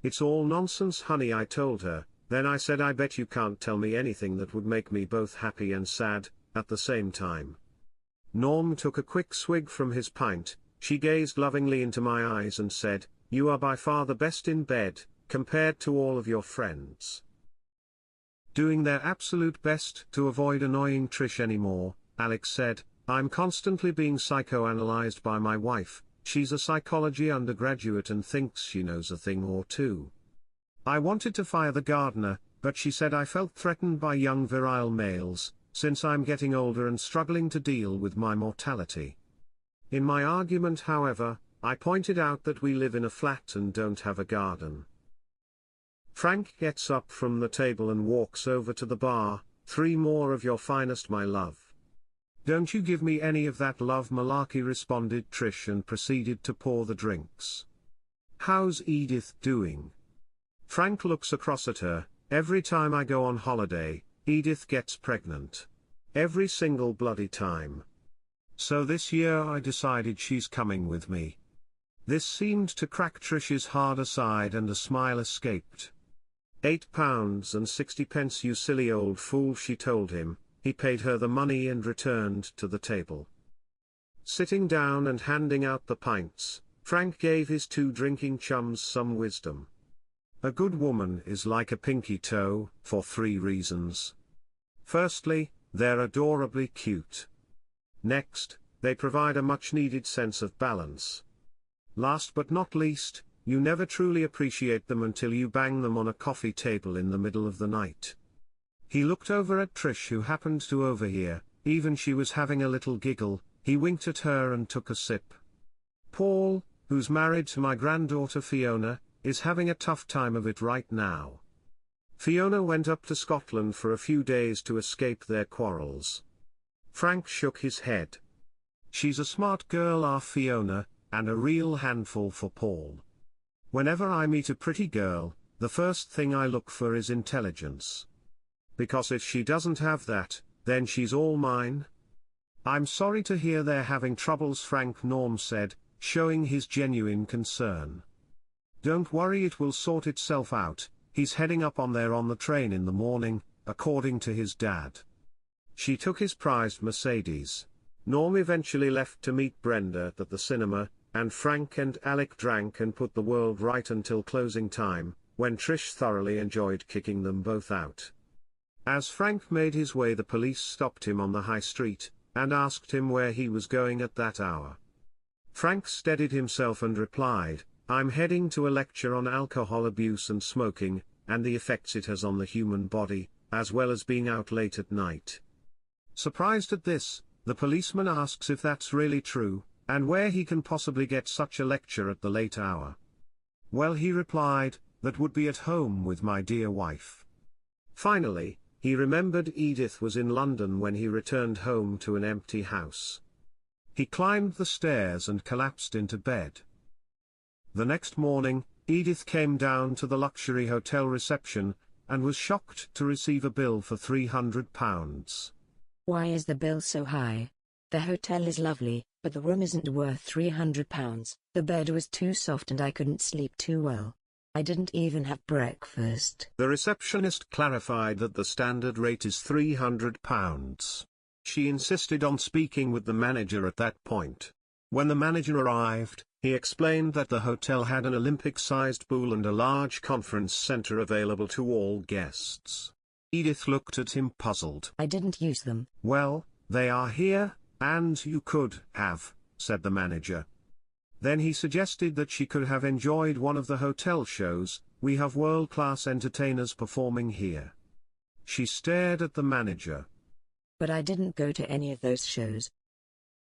'It's all nonsense, honey,' I told her. Then I said, 'I bet you can't tell me anything that would make me both happy and sad, at the same time.'" Norm took a quick swig from his pint. She gazed lovingly into my eyes and said, "You are by far the best in bed, compared to all of your friends." Doing their absolute best to avoid annoying Trish anymore, Alex said, "I'm constantly being psychoanalyzed by my wife. She's a psychology undergraduate and thinks she knows a thing or two. I wanted to fire the gardener, but she said I felt threatened by young virile males, since I'm getting older and struggling to deal with my mortality. In my argument, however, I pointed out that we live in a flat and don't have a garden." Frank gets up from the table and walks over to the bar. "3 more of your finest, my love." "Don't you give me any of that love malarkey," responded Trish and proceeded to pour the drinks. "How's Edith doing?" Frank looks across at her. "Every time I go on holiday, Edith gets pregnant. Every single bloody time. So this year I decided she's coming with me." This seemed to crack Trish's harder side and a smile escaped. £8.60, you silly old fool, she told him. He paid her the money and returned to the table. Sitting down and handing out the pints, Frank gave his 2 drinking chums some wisdom. A good woman is like a pinky toe, for 3 reasons. Firstly, they're adorably cute. Next, they provide a much-needed sense of balance. Last but not least, you never truly appreciate them until you bang them on a coffee table in the middle of the night. He looked over at Trish, who happened to overhear. Even she was having a little giggle. He winked at her and took a sip. "Paul, who's married to my granddaughter Fiona, is having a tough time of it right now. Fiona went up to Scotland for a few days to escape their quarrels." Frank shook his head. "She's a smart girl, our Fiona, and a real handful for Paul. Whenever I meet a pretty girl, the first thing I look for is intelligence. Because if she doesn't have that, then she's all mine. I'm sorry to hear they're having troubles, Frank Norm said, showing his genuine concern. Don't worry, it will sort itself out. He's heading up on there on the train in the morning, according to his dad. She took his prized Mercedes. Norm eventually left to meet Brenda at the cinema, and Frank and Alec drank and put the world right until closing time, when Trish thoroughly enjoyed kicking them both out. As Frank made his way, the police stopped him on the high street, and asked him where he was going at that hour. Frank steadied himself and replied, "I'm heading to a lecture on alcohol abuse and smoking, and the effects it has on the human body, as well as being out late at night." Surprised at this, the policeman asks if that's really true, and where he can possibly get such a lecture at the late hour. Well, he replied, "That would be at home with my dear wife." Finally, he remembered Edith was in London when he returned home to an empty house. He climbed the stairs and collapsed into bed. The next morning, Edith came down to the luxury hotel reception, and was shocked to receive a bill for £300. Why is the bill so high? The hotel is lovely, but the room isn't worth £300. The bed was too soft and I couldn't sleep too well. I didn't even have breakfast. The receptionist clarified that the standard rate is £300. She insisted on speaking with the manager at that point. When the manager arrived, he explained that the hotel had an Olympic-sized pool and a large conference center available to all guests. Edith looked at him puzzled. I didn't use them. "Well, they are here, and you could have," said the manager. Then he suggested that she could have enjoyed one of the hotel shows. "We have world-class entertainers performing here." She stared at the manager. But I didn't go to any of those shows.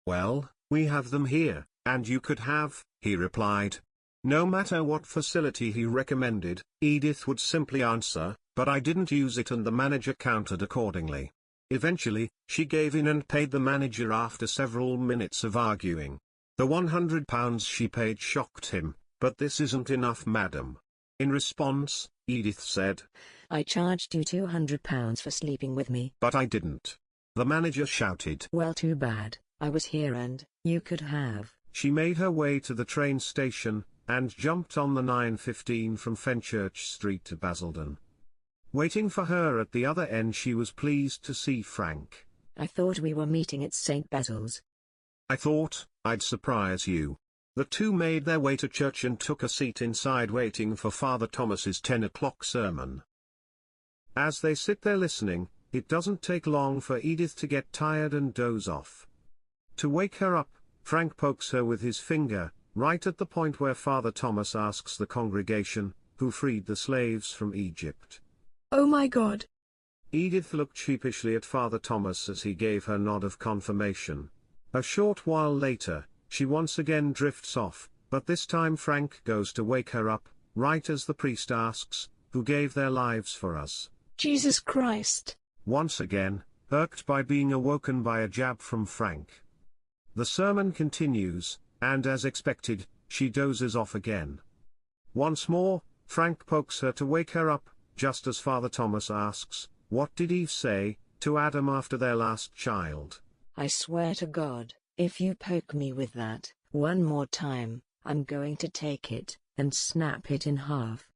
"Well, we have them here, and you could have," he replied. No matter what facility he recommended, Edith would simply answer, "But I didn't use it," and the manager countered accordingly. Eventually, she gave in and paid the manager after several minutes of arguing. The £100 she paid shocked him. "But this isn't enough, madam." In response, Edith said, "I charged you £200 for sleeping with me." "But I didn't." The manager shouted. "Well, too bad. I was here and you could have." She made her way to the train station, and jumped on the 9:15 from Fenchurch Street to Basildon. Waiting for her at the other end, she was pleased to see Frank. "I thought we were meeting at St. Basil's." "I thought I'd surprise you." The two made their way to church and took a seat inside, waiting for Father Thomas's 10 o'clock sermon. As they sit there listening, it doesn't take long for Edith to get tired and doze off. To wake her up, Frank pokes her with his finger, right at the point where Father Thomas asks the congregation, who freed the slaves from Egypt. "Oh my God!" Edith looked sheepishly at Father Thomas as he gave her nod of confirmation. A short while later, she once again drifts off, but this time Frank goes to wake her up, right as the priest asks, "Who gave their lives for us?" "Jesus Christ!" Once again, irked by being awoken by a jab from Frank. The sermon continues, and as expected, she dozes off again. Once more, Frank pokes her to wake her up, just as Father Thomas asks, "What did Eve say to Adam after their last child?" "I swear to God, if you poke me with that one more time, I'm going to take it and snap it in half."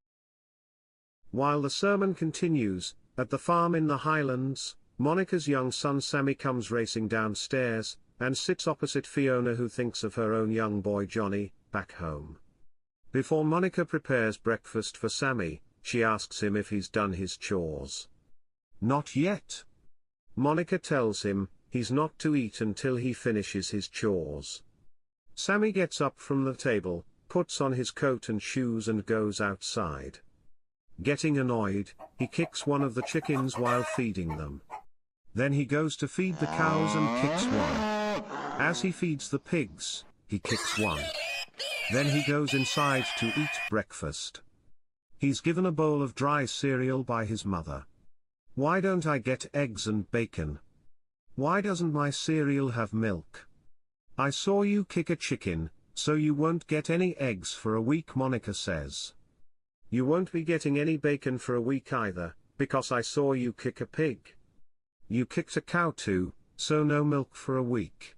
While the sermon continues, at the farm in the Highlands, Monica's young son Sammy comes racing downstairs, and sits opposite Fiona, who thinks of her own young boy Johnny, back home. Before Monica prepares breakfast for Sammy, she asks him if he's done his chores. "Not yet." Monica tells him he's not to eat until he finishes his chores. Sammy gets up from the table, puts on his coat and shoes and goes outside. Getting annoyed, he kicks one of the chickens while feeding them. Then he goes to feed the cows and kicks one. As he feeds the pigs, he kicks one. Then he goes inside to eat breakfast. He's given a bowl of dry cereal by his mother. "Why don't I get eggs and bacon? Why doesn't my cereal have milk? I saw you kick a chicken, so you won't get any eggs for a week," Monica says. You won't be getting any bacon for a week either, because I saw you kick a pig. You kicked a cow too, so no milk for a week.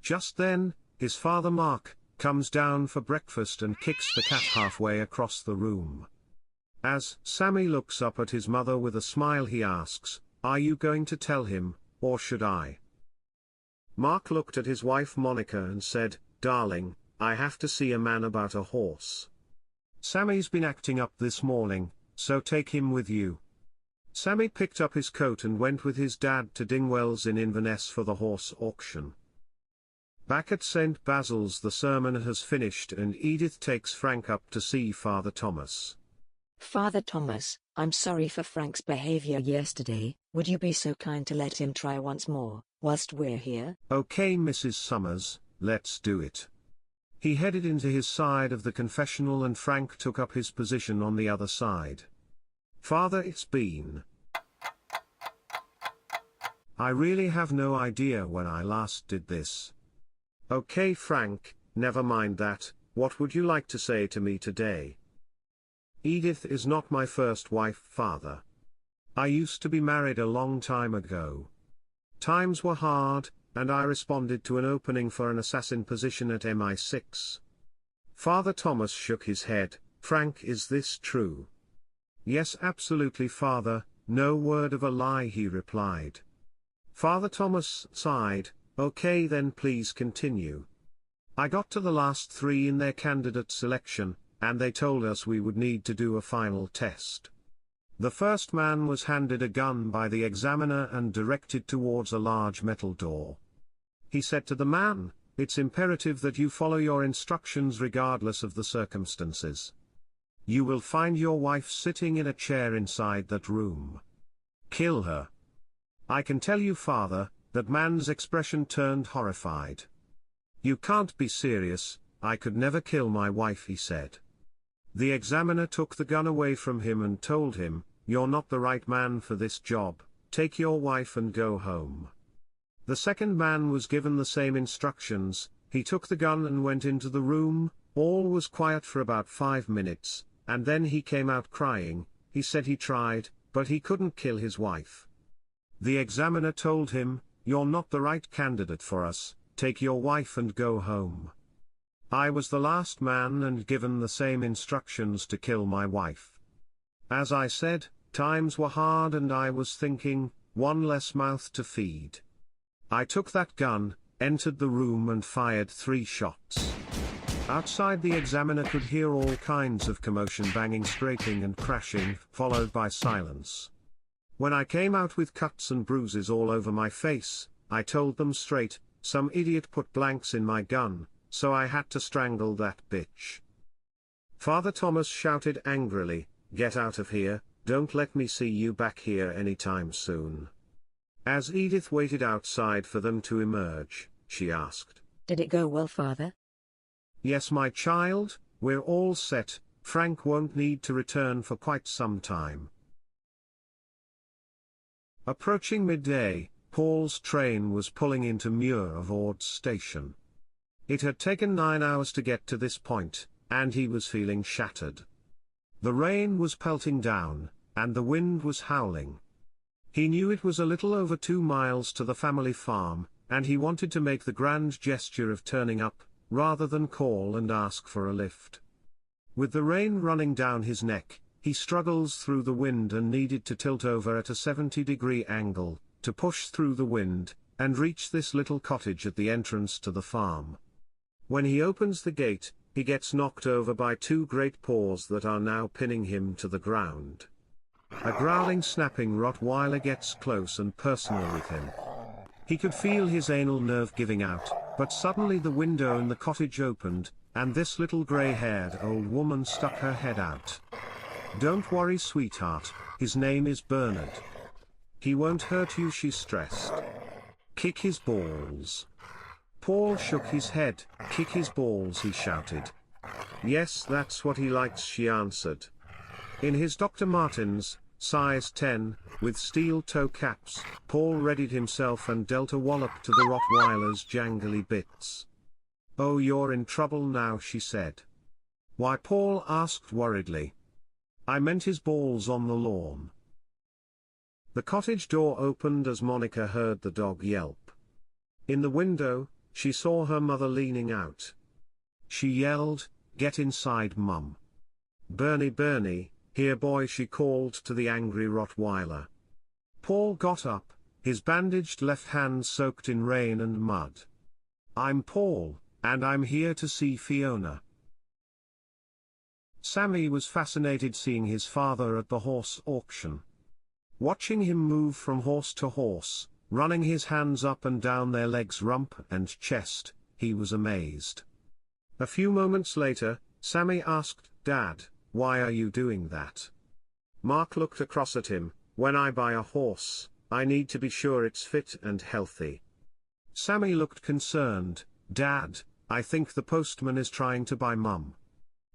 Just then, his father Mark comes down for breakfast and kicks the cat halfway across the room. As Sammy looks up at his mother with a smile, he asks, "Are you going to tell him, or should I?" Mark looked at his wife Monica and said, "Darling, I have to see a man about a horse. Sammy's been acting up this morning, so take him with you." Sammy picked up his coat and went with his dad to Dingwell's in Inverness for the horse auction. Back at St. Basil's, the sermon has finished and Edith takes Frank up to see Father Thomas. Father Thomas, I'm sorry for Frank's behavior yesterday. Would you be so kind to let him try once more, whilst we're here? Okay, Mrs. Summers, let's do it. He headed into his side of the confessional and Frank took up his position on the other side. "Father, it's been. I really have no idea when I last did this." "Okay, Frank, never mind that. What would you like to say to me today?" "Edith is not my first wife, Father. I used to be married a long time ago. Times were hard, and I responded to an opening for an assassin position at MI6. Father Thomas shook his head. "Frank, is this true?" "Yes, absolutely, Father, no word of a lie," he replied. Father Thomas sighed. "Okay then, please continue." "I got to the last 3 in their candidate selection, and they told us we would need to do a final test. The first man was handed a gun by the examiner and directed towards a large metal door. He said to the man, 'It's imperative that you follow your instructions regardless of the circumstances. You will find your wife sitting in a chair inside that room. Kill her.' I can tell you, Father, that man's expression turned horrified. 'You can't be serious, I could never kill my wife,' he said. The examiner took the gun away from him and told him, 'You're not the right man for this job, take your wife and go home.' The second man was given the same instructions. He took the gun and went into the room. All was quiet for about 5 minutes, and then he came out crying. He said he tried, but he couldn't kill his wife. The examiner told him, 'You're not the right candidate for us, take your wife and go home.' I was the last man and given the same instructions to kill my wife. As I said, times were hard and I was thinking, one less mouth to feed. I took that gun, entered the room and fired 3 shots. Outside, the examiner could hear all kinds of commotion, banging, scraping and crashing, followed by silence. When I came out with cuts and bruises all over my face, I told them straight, 'Some idiot put blanks in my gun, so I had to strangle that bitch.'" Father Thomas shouted angrily, "Get out of here, don't let me see you back here anytime soon." As Edith waited outside for them to emerge, she asked, "Did it go well, Father?" "Yes, my child, we're all set. Frank won't need to return for quite some time." Approaching midday, Paul's train was pulling into Muir of Ord station. It had taken 9 hours to get to this point, and he was feeling shattered. The rain was pelting down, and the wind was howling. He knew it was a little over 2 miles to the family farm, and he wanted to make the grand gesture of turning up, rather than call and ask for a lift. With the rain running down his neck, he struggles through the wind and needed to tilt over at a 70-degree angle, to push through the wind, and reach this little cottage at the entrance to the farm. When he opens the gate, he gets knocked over by 2 great paws that are now pinning him to the ground. A growling, snapping Rottweiler gets close and personal with him. He could feel his anal nerve giving out, but suddenly the window in the cottage opened, and this little grey-haired old woman stuck her head out. "Don't worry, sweetheart, his name is Bernard. He won't hurt you," she stressed. "Kick his balls." Paul shook his head. "Kick his balls," he shouted. "Yes, that's what he likes," she answered. In his Dr. Martens, size 10, with steel toe caps, Paul readied himself and dealt a wallop to the Rottweiler's jangly bits. "Oh, you're in trouble now," she said. "Why?" Paul asked worriedly. I meant his balls on the lawn. The cottage door opened as Monica heard the dog yelp. In the window, she saw her mother leaning out. She yelled, "Get inside, Mum." "Bernie, Bernie, here boy," she called to the angry Rottweiler. Paul got up, his bandaged left hand soaked in rain and mud. "I'm Paul, and I'm here to see Fiona." Sammy was fascinated seeing his father at the horse auction. Watching him move from horse to horse, running his hands up and down their legs' rump and chest, he was amazed. A few moments later, Sammy asked, "Dad, why are you doing that?" Mark looked across at him. "When I buy a horse, I need to be sure it's fit and healthy." Sammy looked concerned. "Dad, I think the postman is trying to buy Mum."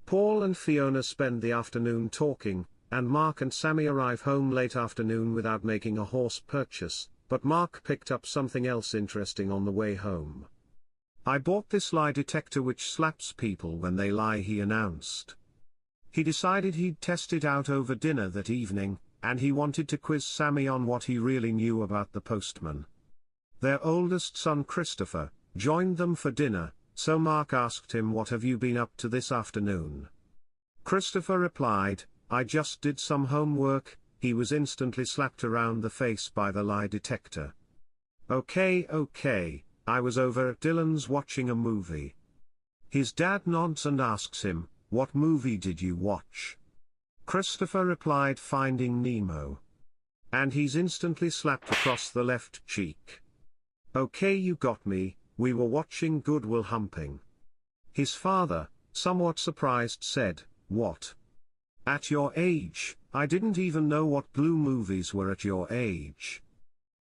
Paul and Fiona spend the afternoon talking, and Mark and Sammy arrive home late afternoon without making a horse purchase, but Mark picked up something else interesting on the way home. "I bought this lie detector which slaps people when they lie," he announced. He decided he'd test it out over dinner that evening, and he wanted to quiz Sammy on what he really knew about the postman. Their oldest son Christopher joined them for dinner, so Mark asked him, "What have you been up to this afternoon?" Christopher replied, "I just did some homework." He was instantly slapped around the face by the lie detector. Okay, I was over at Dylan's watching a movie." His dad nods and asks him, "What movie did you watch?" Christopher replied, "Finding Nemo." And he's instantly slapped across the left cheek. "Okay, you got me, we were watching Good Will Humping." His father, somewhat surprised, said, "What? At your age, I didn't even know what blue movies were at your age."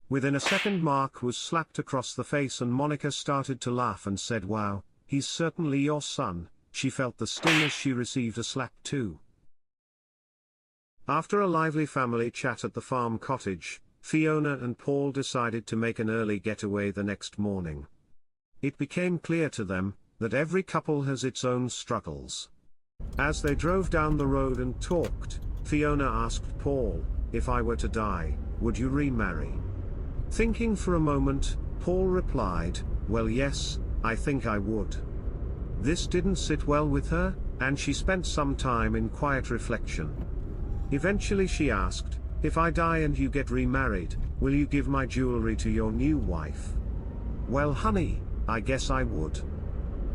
Within a second Mark was slapped across the face and Monica started to laugh and said, "Wow, he's certainly your son." She felt the sting as she received a slap too. After a lively family chat at the farm cottage, Fiona and Paul decided to make an early getaway the next morning. It became clear to them that every couple has its own struggles. As they drove down the road and talked, Fiona asked Paul, "If I were to die, would you remarry?" Thinking for a moment, Paul replied, "Well, yes, I think I would." This didn't sit well with her, and she spent some time in quiet reflection. Eventually she asked, "If I die and you get remarried, will you give my jewelry to your new wife?" "Well, honey, I guess I would."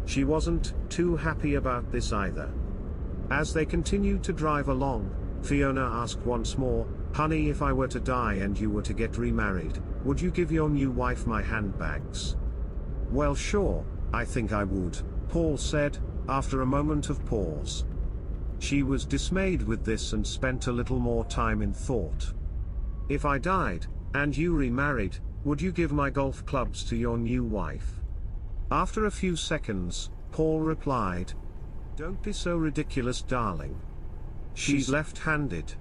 She wasn't too happy about this either. As they continued to drive along, Fiona asked once more, "Honey, if I were to die and you were to get remarried, would you give your new wife my handbags?" "Well, sure, I think I would," Paul said, after a moment of pause. She was dismayed with this and spent a little more time in thought. "If I died, and you remarried, would you give my golf clubs to your new wife?" After a few seconds, Paul replied, "Don't be so ridiculous, darling. She's left-handed."